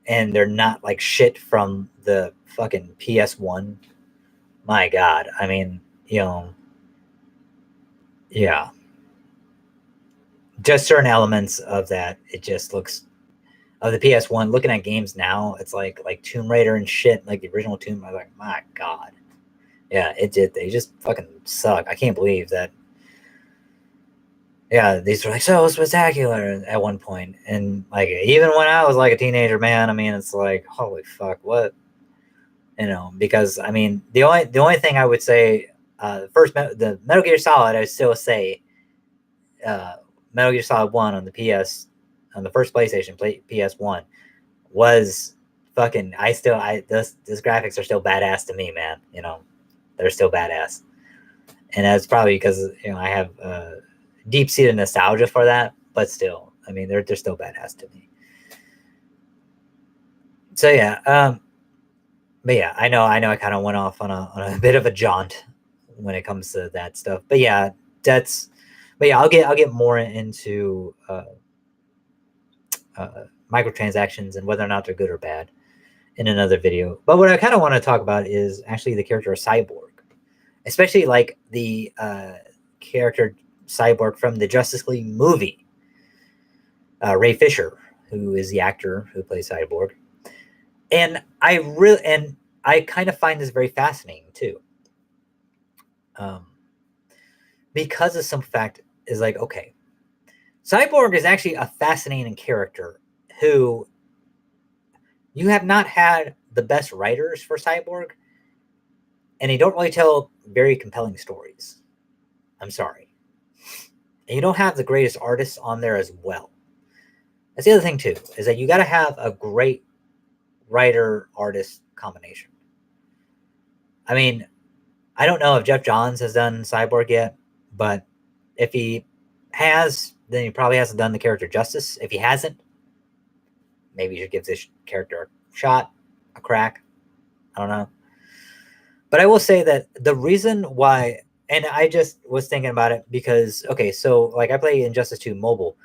and they're not like shit from the fucking PS1. My God, I mean, yeah, just certain elements of that, it just looks of the PS1. Looking at games now, it's like Tomb Raider and shit, like the original Tomb. I was like, my God, yeah, it did. They just fucking suck. I can't believe that. Yeah, these were like so spectacular at one point, and like even when I was like a teenager, man, I mean, it's like holy fuck, what, because I mean, the only thing I would say, the Metal Gear Solid, I still say, uh, Metal Gear Solid 1 on the on the first PlayStation, PS1, was fucking. This graphics are still badass to me, man. They're still badass, and that's probably because I have deep seated nostalgia for that. But still, I mean, they're still badass to me. So yeah, but yeah, I know, I kind of went off on a bit of a jaunt when it comes to that stuff. But yeah, that's. But yeah, I'll get more into microtransactions and whether or not they're good or bad in another video. But what I kind of want to talk about is actually the character of Cyborg, especially like the character Cyborg from the Justice League movie. Ray Fisher, who is the actor who plays Cyborg, and I kind of find this very fascinating too, um, because of some fact is like, okay, Cyborg is actually a fascinating character who you have not had the best writers for Cyborg, and they don't really tell very compelling stories. I'm sorry. And you don't have the greatest artists on there as well. That's the other thing too, is that you got to have a great writer artist combination. I mean, I don't know if Jeff Johns has done Cyborg yet, but if he has, then he probably hasn't done the character justice. If he hasn't, maybe you should give this character a shot, a crack. I don't know. But I will say that the reason why, and I just was thinking about it because, okay, so like I play Injustice 2 mobile.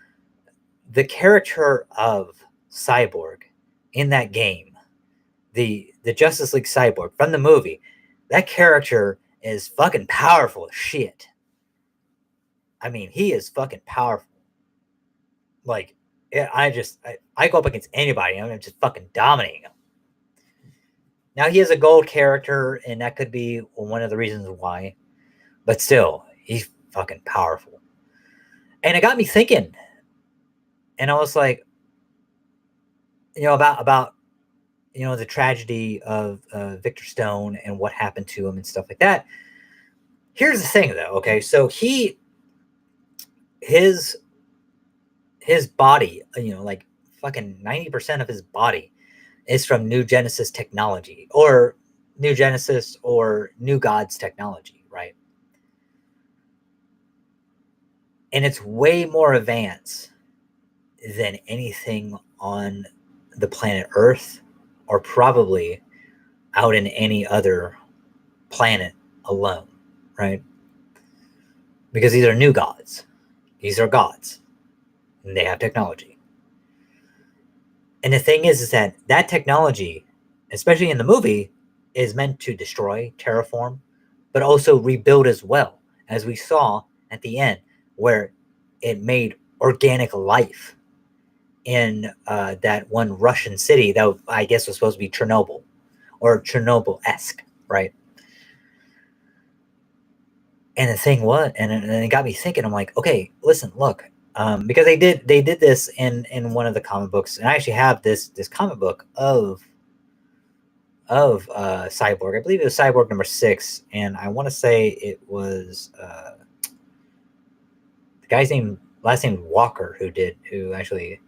The character of Cyborg in that game, the Justice League Cyborg from the movie, that character is fucking powerful as shit. I mean, he is fucking powerful. Like, I go up against anybody, and I'm just fucking dominating him. Now he is a gold character, and that could be one of the reasons why. But still, he's fucking powerful. And it got me thinking. And I was like, about the tragedy of Victor Stone and what happened to him and stuff like that. Here's the thing, though. Okay, so his body, like fucking 90% of his body is from New Genesis technology, or New Genesis or New Gods technology, right? And it's way more advanced than anything on the planet Earth, or probably out in any other planet alone, right? Because these are new gods. These are gods. And they have technology. And the thing is that technology, especially in the movie, is meant to destroy, terraform, but also rebuild as well, as we saw at the end, where it made organic life in that one Russian city that I guess was supposed to be Chernobyl, or Chernobyl-esque, right? And the thing was, and it got me thinking. I'm like, okay, listen, look, because they did this in one of the comic books, and I actually have this comic book of Cyborg. I believe it was Cyborg number 6, and I want to say it was the guy's last name Walker, who actually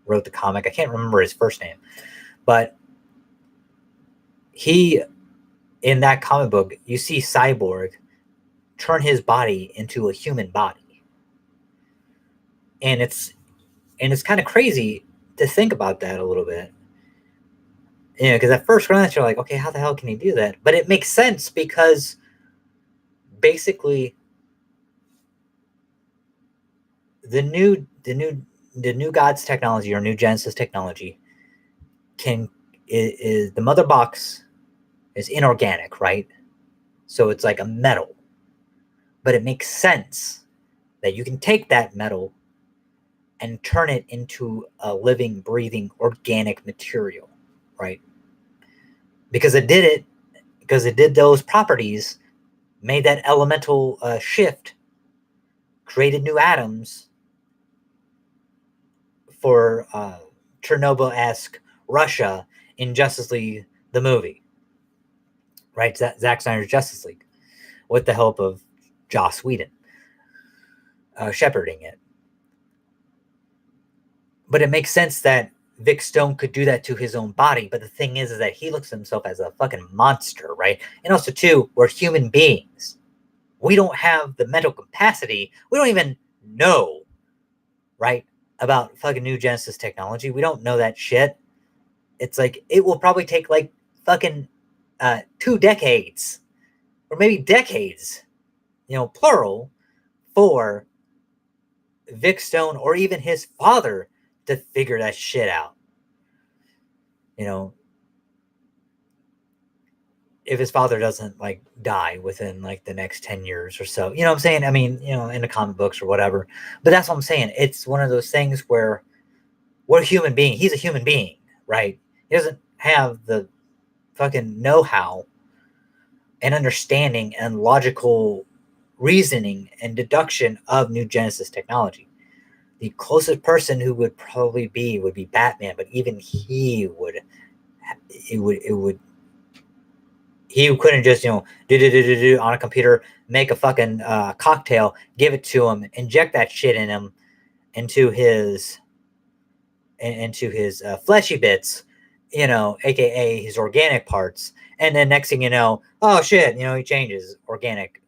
wrote the comic. I can't remember his first name, but he, in that comic book, you see Cyborg turn his body into a human body, and it's kind of crazy to think about that a little bit. Because at first glance you're like, okay, how the hell can he do that? But it makes sense, because basically the new gods technology, or New Genesis technology, is the mother box is inorganic, right? So it's like a metal, but it makes sense that you can take that metal and turn it into a living, breathing, organic material, right? Because it did those properties, made that elemental shift, created new atoms for Chernobyl-esque Russia in Justice League, the movie, right? Zack Snyder's Justice League, with the help of Joss Whedon shepherding it. But it makes sense that Vic Stone could do that to his own body. But the thing is that he looks at himself as a fucking monster, right? And also, too, we're human beings. We don't have the mental capacity. We don't even know, right, about fucking New Genesis technology. We don't know that shit. It's like, it will probably take like fucking 2 decades, or maybe decades, plural, for Vic Stone or even his father to figure that shit out. If his father doesn't like die within like the next 10 years or so. You know what I'm saying? I mean, in the comic books or whatever. But that's what I'm saying. It's one of those things where we're a human being. He's a human being, right? He doesn't have the fucking know-how and understanding and logical reasoning and deduction of New Genesis technology. The closest person who would probably would be Batman, but even he he couldn't just do on a computer, make a fucking cocktail, give it to him, inject that shit in him, into his fleshy bits, aka his organic parts, and then next thing you know, oh shit, he changes organic,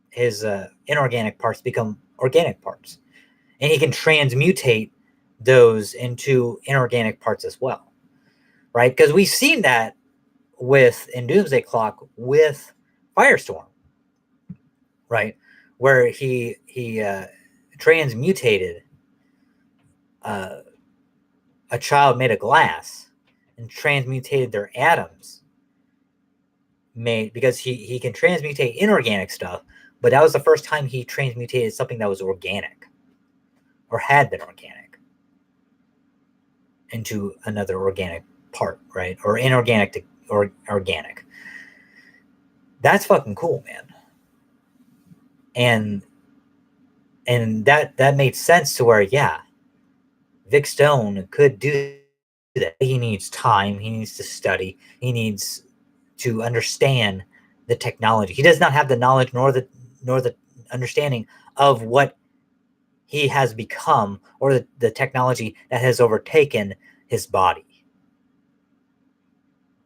his inorganic parts become organic parts, and he can transmutate those into inorganic parts as well, right? Because we've seen that in Doomsday Clock with Firestorm, right, where he transmutated a child made of glass and transmutated their atoms, because he can transmutate inorganic stuff, but that was the first time he transmutated something that was organic, or had been organic, into another organic part, right? Or inorganic to organic. That's fucking cool, man. And And that made sense to where, yeah, Vic Stone could do that. He needs time. He needs to study. He needs to understand the technology. He does not have the knowledge nor the understanding of what he has become, or the technology that has overtaken his body.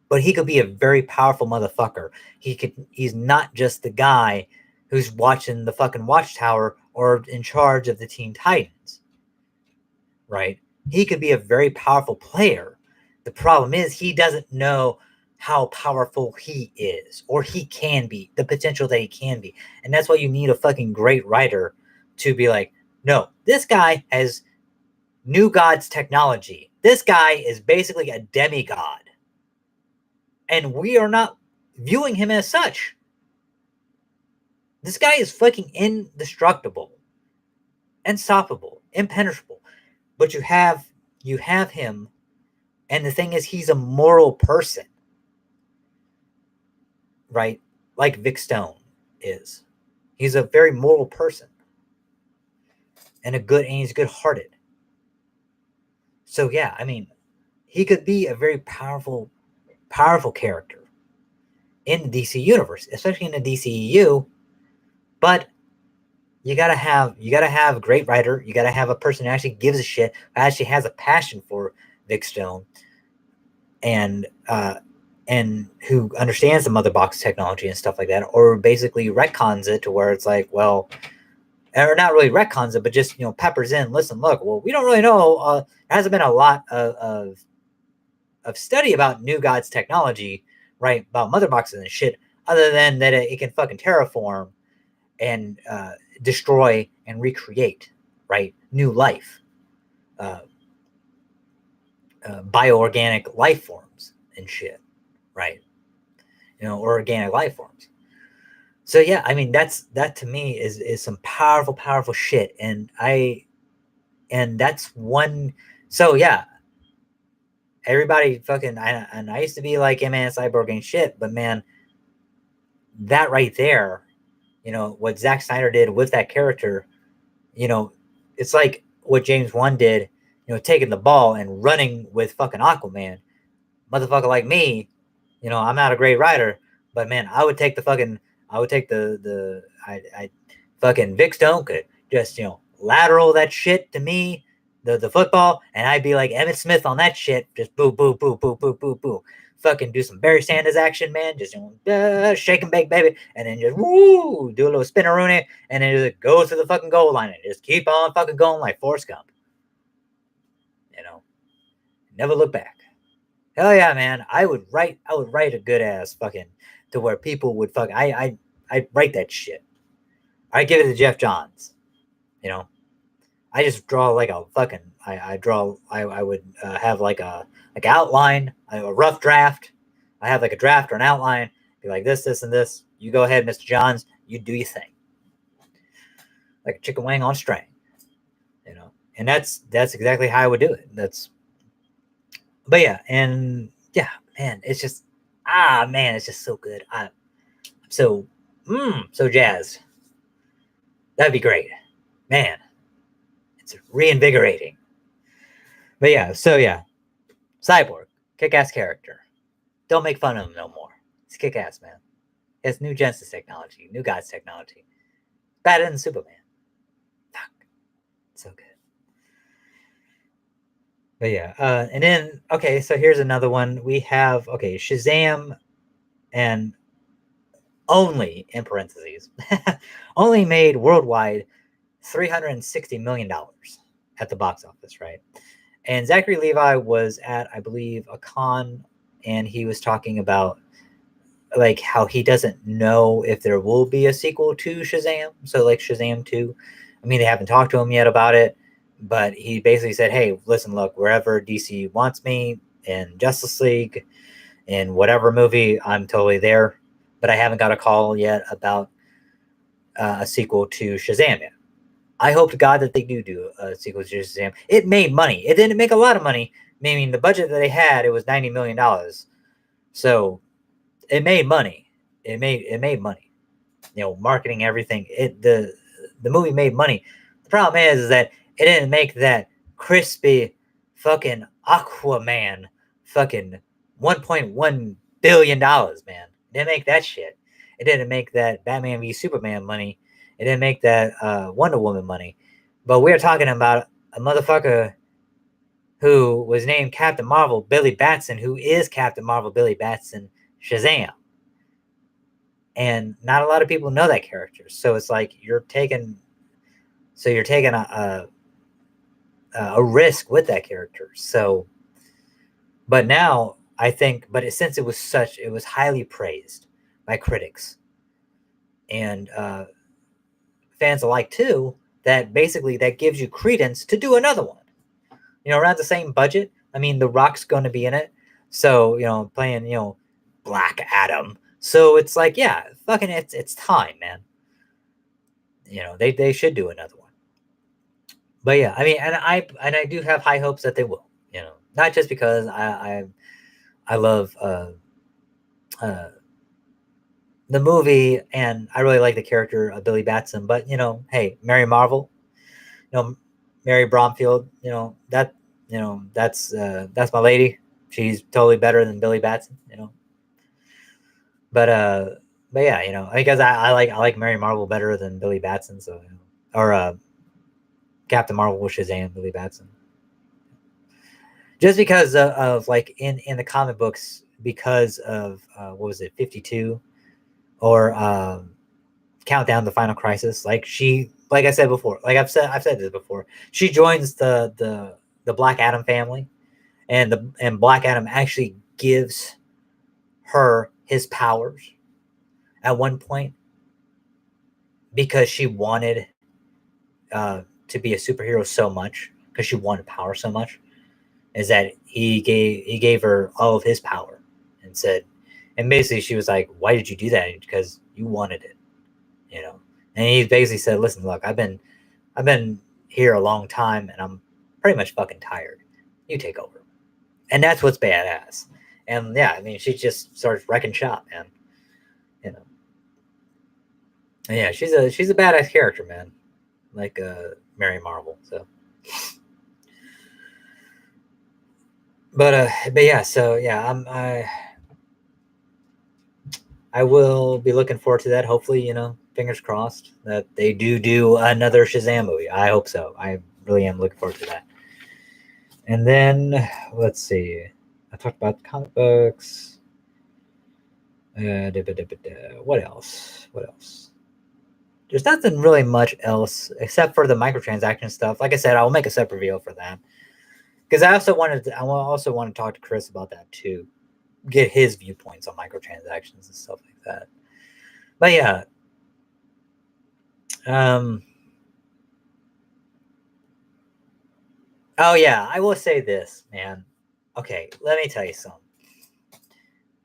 But he could be a very powerful motherfucker. He's not just the guy who's watching the fucking watchtower or in charge of the Teen Titans. Right? He could be a very powerful player. The problem is he doesn't know how powerful he is, or he can be, the potential that he can be. And that's why you need a fucking great writer to be like, no, this guy has New Gods technology. This guy is basically a demigod. And we are not viewing him as such. This guy is fucking indestructible, unstoppable, impenetrable. But you have him, and the thing is, he's a moral person, right? Like Vic Stone is. He's a very moral person, and he's good-hearted. So yeah, I mean, he could be a very powerful character in the DC universe, especially in the DCEU. But you gotta have a great writer. You gotta have a person who actually gives a shit, who actually has a passion for Vic Stone, and who understands the mother box technology and stuff like that, or basically retcons it to where it's like, well, or not really retcons it, but just, peppers in. Listen, look, well, we don't really know. There hasn't been a lot of study about New Gods technology, right? About mother boxes and shit, other than that it can fucking terraform and destroy and recreate, right? New life, bioorganic life forms and shit, right? Organic life forms. So yeah, I mean, that to me is some powerful shit, and that's one. So yeah, everybody fucking, and I used to be like, man, Cyborg ain't shit, but man, that right there, what Zack Snyder did with that character, it's like what James Wan did, taking the ball and running with fucking Aquaman. Motherfucker like me, I'm not a great writer, but man, I would take I fucking Vic Stone could just, lateral that shit to me, the football, and I'd be like Emmitt Smith on that shit, just boo, boo, boo, boo, boo, boo, boo. Fucking do some Barry Sanders action, man. Just shake and bake, baby, and then just woo, do a little spinneroonie, and then just go to the fucking goal line and just keep on fucking going like Forrest Gump. Never look back. Hell yeah, man! I would write a good ass fucking to where people would fuck. I write that shit. I give it to Jeff Johns. I just draw like a fucking. I would have like a outline, a rough draft. I have like a draft or an outline. Be like this, and this. You go ahead, Mr. Johns. You do your thing. Like a chicken wing on a string. And that's exactly how I would do it. But yeah, and yeah, man, it's just it's just so good. I'm so jazzed. That'd be great, man. It's reinvigorating. But yeah, so yeah, Cyborg, kick-ass character. Don't make fun of him no more. It's kick-ass, man. It's new Genesis technology, New Gods technology. Better than Superman. Fuck, so good. But yeah, and then okay, so here's another one. We have Shazam, and only in parentheses, only made worldwide $360 million at the box office, right? And Zachary Levi was at, I believe, a con, and he was talking about like how he doesn't know if there will be a sequel to Shazam. So like Shazam 2. I mean, they haven't talked to him yet about it, but he basically said, hey, listen, look, wherever DC wants me in Justice League, in whatever movie, I'm totally there. But I haven't got a call yet about a sequel to Shazam yet. I hope to God that they do a sequel to Shazam. It made money. It didn't make a lot of money. I mean, the budget that they had, it was $90 million. So it made money. It made money. Marketing, everything. The movie made money. Problem is that it didn't make that crispy fucking Aquaman fucking $1.1 billion, man. It didn't make that shit. It didn't make that Batman v Superman money. It didn't make that Wonder Woman money. But we're talking about a motherfucker who was named Captain Marvel, Billy Batson, who is Captain Marvel, Billy Batson, Shazam. And not a lot of people know that character. So it's like you're taking a risk with that character. So, but now I think, since it was highly praised by critics and fans alike too, that basically that gives you credence to do another one. Around the same budget. I mean, The Rock's going to be in it, so playing Black Adam. So it's like, yeah, fucking, it's time, man. They should do another one. But yeah, I mean, and I do have high hopes that they will. Not just because I love the movie and I really like the character of Billy Batson, but hey, Mary Marvel, Mary Bromfield, that's my lady. She's totally better than Billy Batson, But yeah, because I like Mary Marvel better than Billy Batson, so or Captain Marvel, Shazam, Billy Batson. Just because of like in the comic books, because of what was it, 52, or Countdown: The Final Crisis. Like I said before, like I've said this before. She joins the Black Adam family, and Black Adam actually gives her his powers at one point because she wanted to be a superhero so much, because she wanted power so much, is that he gave her all of his power and said, and basically she was like, why did you do that? Because you wanted it, and he basically said, listen, look, I've been here a long time and I'm pretty much fucking tired. You take over. And that's what's badass. And yeah, I mean, she just starts wrecking shop, man. And yeah, she's a badass character, man. Like Mary Marvel. So, but yeah, so yeah, I will be looking forward to that. Hopefully, fingers crossed that they do another Shazam movie. I hope so. I really am looking forward to that. And then let's see. I talked about comic books. What else? There's nothing really much else except for the microtransaction stuff. Like I said, I will make a separate video for that, because I also want to talk to Chris about that too, get his viewpoints on microtransactions and stuff like that. But yeah, oh yeah, I will say this, man. Okay, let me tell you something.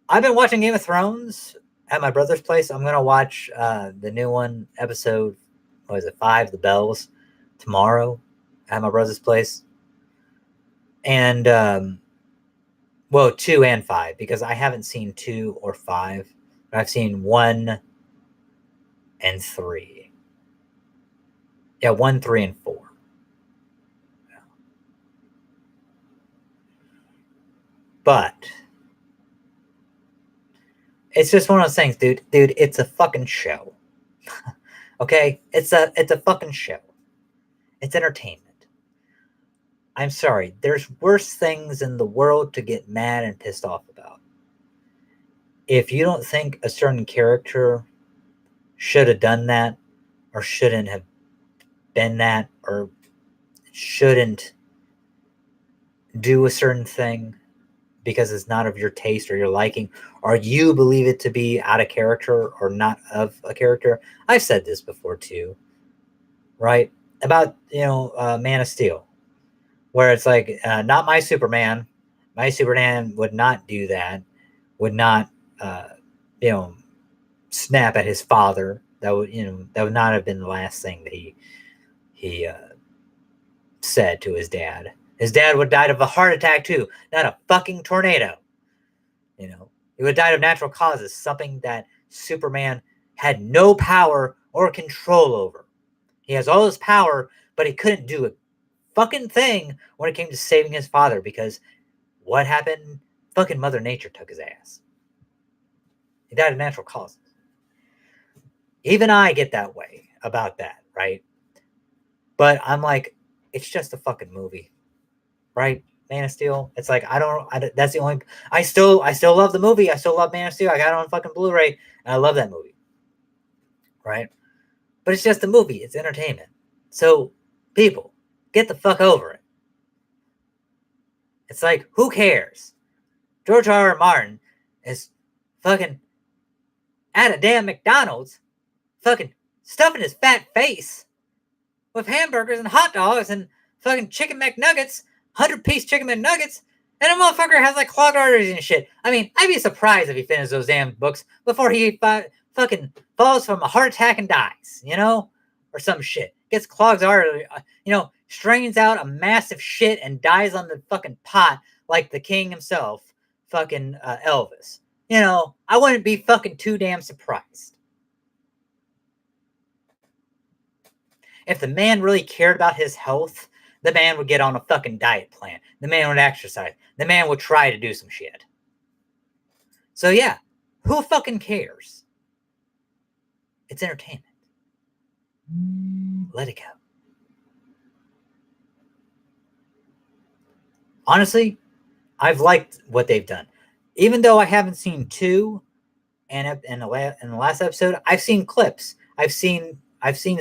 I've been watching Game of Thrones at my brother's place. I'm gonna watch the new one, episode, what is it, 5, The Bells, tomorrow at my brother's place. And 2 and 5, because I haven't seen 2 or 5, but I've seen 1 and 3. Yeah, 1, 3, and 4. Yeah. But it's just one of those things, dude. Dude, it's a fucking show. Okay? It's a fucking show. It's entertainment. I'm sorry. There's worse things in the world to get mad and pissed off about. If you don't think a certain character should have done that, or shouldn't have been that, or shouldn't do a certain thing because it's not of your taste or your liking, or you believe it to be out of character or not of a character. I've said this before too, right? About, Man of Steel, where it's like, not my Superman. My Superman would not do that, would not, snap at his father. That would not have been the last thing that he said to his dad. His dad would have died of a heart attack too, not a fucking tornado. He would have died of natural causes, something that Superman had no power or control over. He has all this power, but he couldn't do a fucking thing when it came to saving his father, because what happened? Fucking Mother Nature took his ass. He died of natural causes. Even I get that way about that, right? But I'm like, it's just a fucking movie, right? Man of Steel. It's like that's the only. I still love the movie. I still love Man of Steel. I got it on fucking Blu-ray, and I love that movie, right? But it's just a movie. It's entertainment. So people, get the fuck over it. It's like, who cares? George R.R. Martin is fucking at a damn McDonald's, fucking stuffing his fat face with hamburgers and hot dogs and fucking chicken McNuggets, 100-piece chicken McNuggets, and a motherfucker has like clogged arteries and shit. I mean, I'd be surprised if he finished those damn books before he fucking falls from a heart attack and dies, or some shit. Gets clogged arteries, strains out a massive shit and dies on the fucking pot like the king himself, fucking Elvis. I wouldn't be fucking too damn surprised. If the man really cared about his health, the man would get on a fucking diet plan. The man would exercise. The man would try to do some shit. So yeah, who fucking cares? It's entertainment. Let it go. Honestly, I've liked what they've done. Even though I haven't seen 2 and in the last episode, I've seen clips. I've seen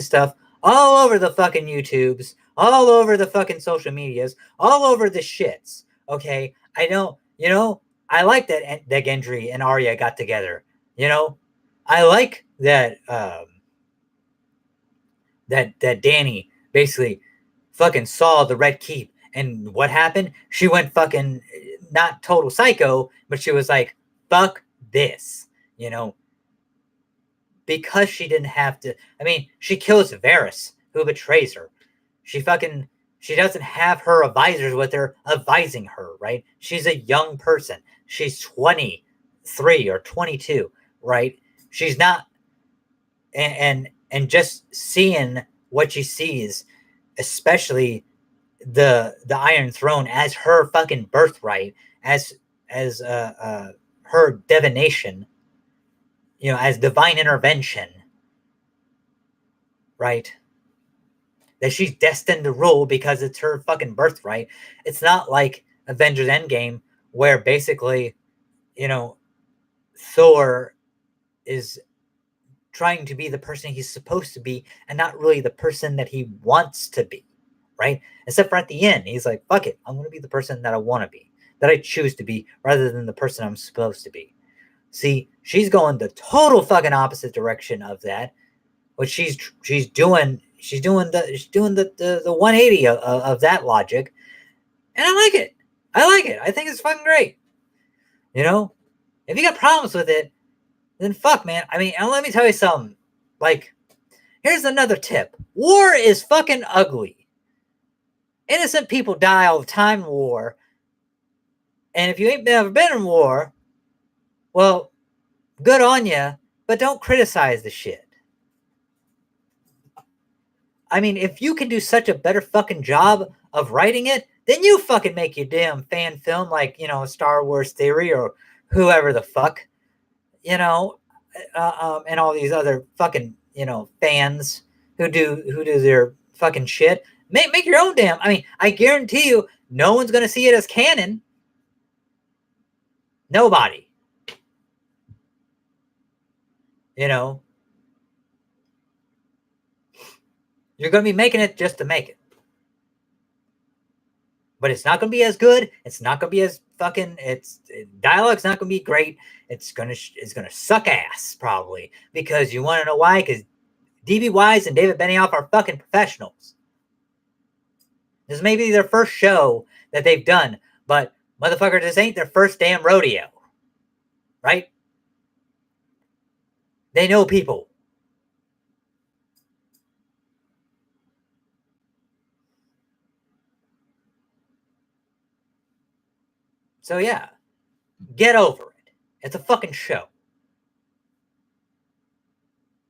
stuff all over the fucking YouTubes, all over the fucking social medias, all over the shits. Okay, I know. I like that Gendry and Arya got together. I like that that Dany basically fucking saw the Red Keep, and what happened? She went fucking not total psycho, but she was like, "Fuck this," because she didn't have to. I mean, she kills Varys, who betrays her. She doesn't have her advisors with her advising her, right? She's a young person. She's 23 or 22, right? She's not, and just seeing what she sees, especially the Iron Throne as her fucking birthright, as her divination, as divine intervention, right? That she's destined to rule because it's her fucking birthright. It's not like Avengers Endgame, where basically, Thor is trying to be the person he's supposed to be and not really the person that he wants to be, right? Except for at the end, he's like, fuck it, I'm going to be the person that I want to be, that I choose to be, rather than the person I'm supposed to be. See, she's going the total fucking opposite direction of that. What she's doing the 180 of that logic, and I like it. I think it's fucking great. If you got problems with it, then fuck, man. I mean, and let me tell you something. Like, here's another tip. War is fucking ugly. Innocent people die all the time in war. And if you ain't never been in war, well, good on you, but don't criticize the shit. I mean, if you can do such a better fucking job of writing it, then you fucking make your damn fan film like, Star Wars Theory or whoever the fuck, and all these other fucking, fans who do their fucking shit. Make your own damn. I mean, I guarantee you, no one's gonna see it as canon. Nobody. You're gonna be making it just to make it. But it's not going to be as good. It's not going to be as fucking. Dialogue's not going to be great. It's gonna suck ass probably, because you want to know why? Because DB Wise and David Benioff are fucking professionals. This may be their first show that they've done, but motherfucker, this ain't their first damn rodeo, right? They know people. So yeah, get over it. It's a fucking show.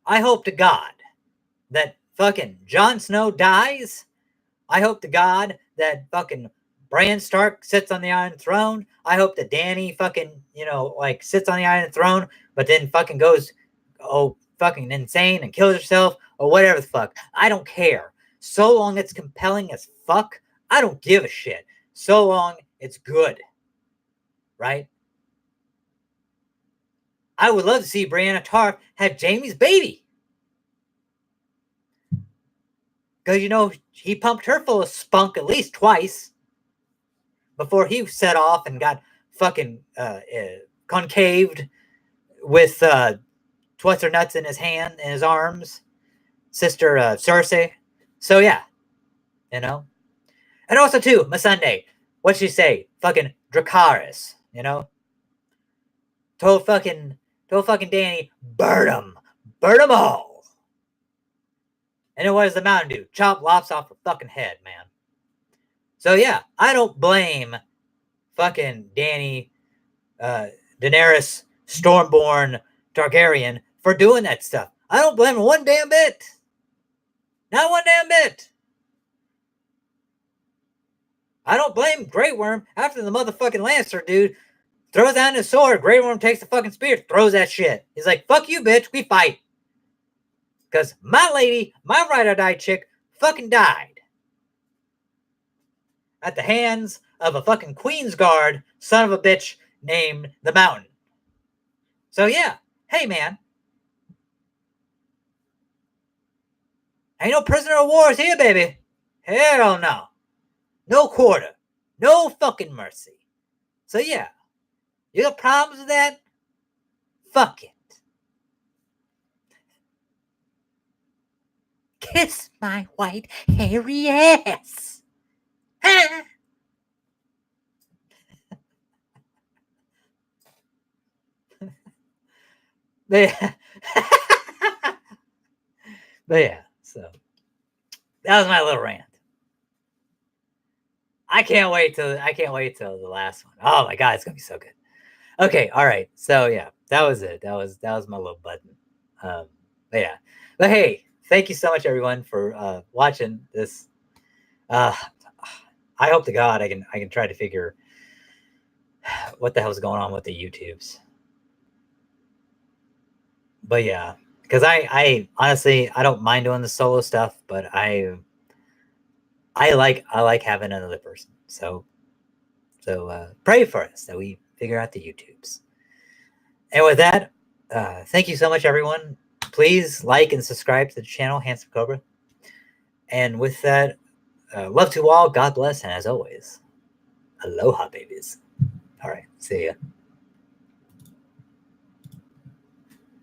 I hope to God that fucking Jon Snow dies I hope to God that fucking Bran Stark sits on the Iron Throne. I hope that Dany fucking, like sits on the Iron Throne, but then fucking goes, fucking insane and kills herself or whatever the fuck. I don't care. So long it's compelling as fuck, I don't give a shit. So long it's good. Right? I would love to see Brianna Tarth have Jaime's baby. Because, he pumped her full of spunk at least twice before he set off and got fucking concaved with what's her nuts in his hand, in his arms, Sister Cersei. So yeah, And also too, Missandei, what'd she say? Fucking Dracarys, Told fucking Dany, burn them all. And then what does the mountain do? Chop lops off her fucking head, man. So yeah, I don't blame fucking Dany, Daenerys, Stormborn, Targaryen for doing that stuff. I don't blame him one damn bit. Not one damn bit. I don't blame Grey Worm after the motherfucking Lancer dude throws down his sword. Grey Worm takes the fucking spear, throws that shit. He's like, fuck you, bitch, we fight. Because my lady, my ride or die chick, fucking died at the hands of a fucking Queensguard son of a bitch named the Mountain. So yeah, hey man. Ain't no prisoner of wars here, baby. Hell no. No quarter. No fucking mercy. So yeah, you got problems with that? Fuck it. Kiss my white hairy ass. But yeah, so that was my little rant. I can't wait till the last one. Oh my god, it's gonna be so good. Okay, all right. So yeah, that was it. That was my little button. But yeah. But hey, thank you so much everyone for watching this. I hope to God I can try to figure what the hell's going on with the YouTubes. But yeah, because I honestly I don't mind doing the solo stuff, but I like having another person. So pray for us that we figure out the YouTubes. And with that, thank you so much, everyone. Please like and subscribe to the channel, Handsome Cobra. And with that, love to all, God bless, and as always, aloha, babies. All right, see ya.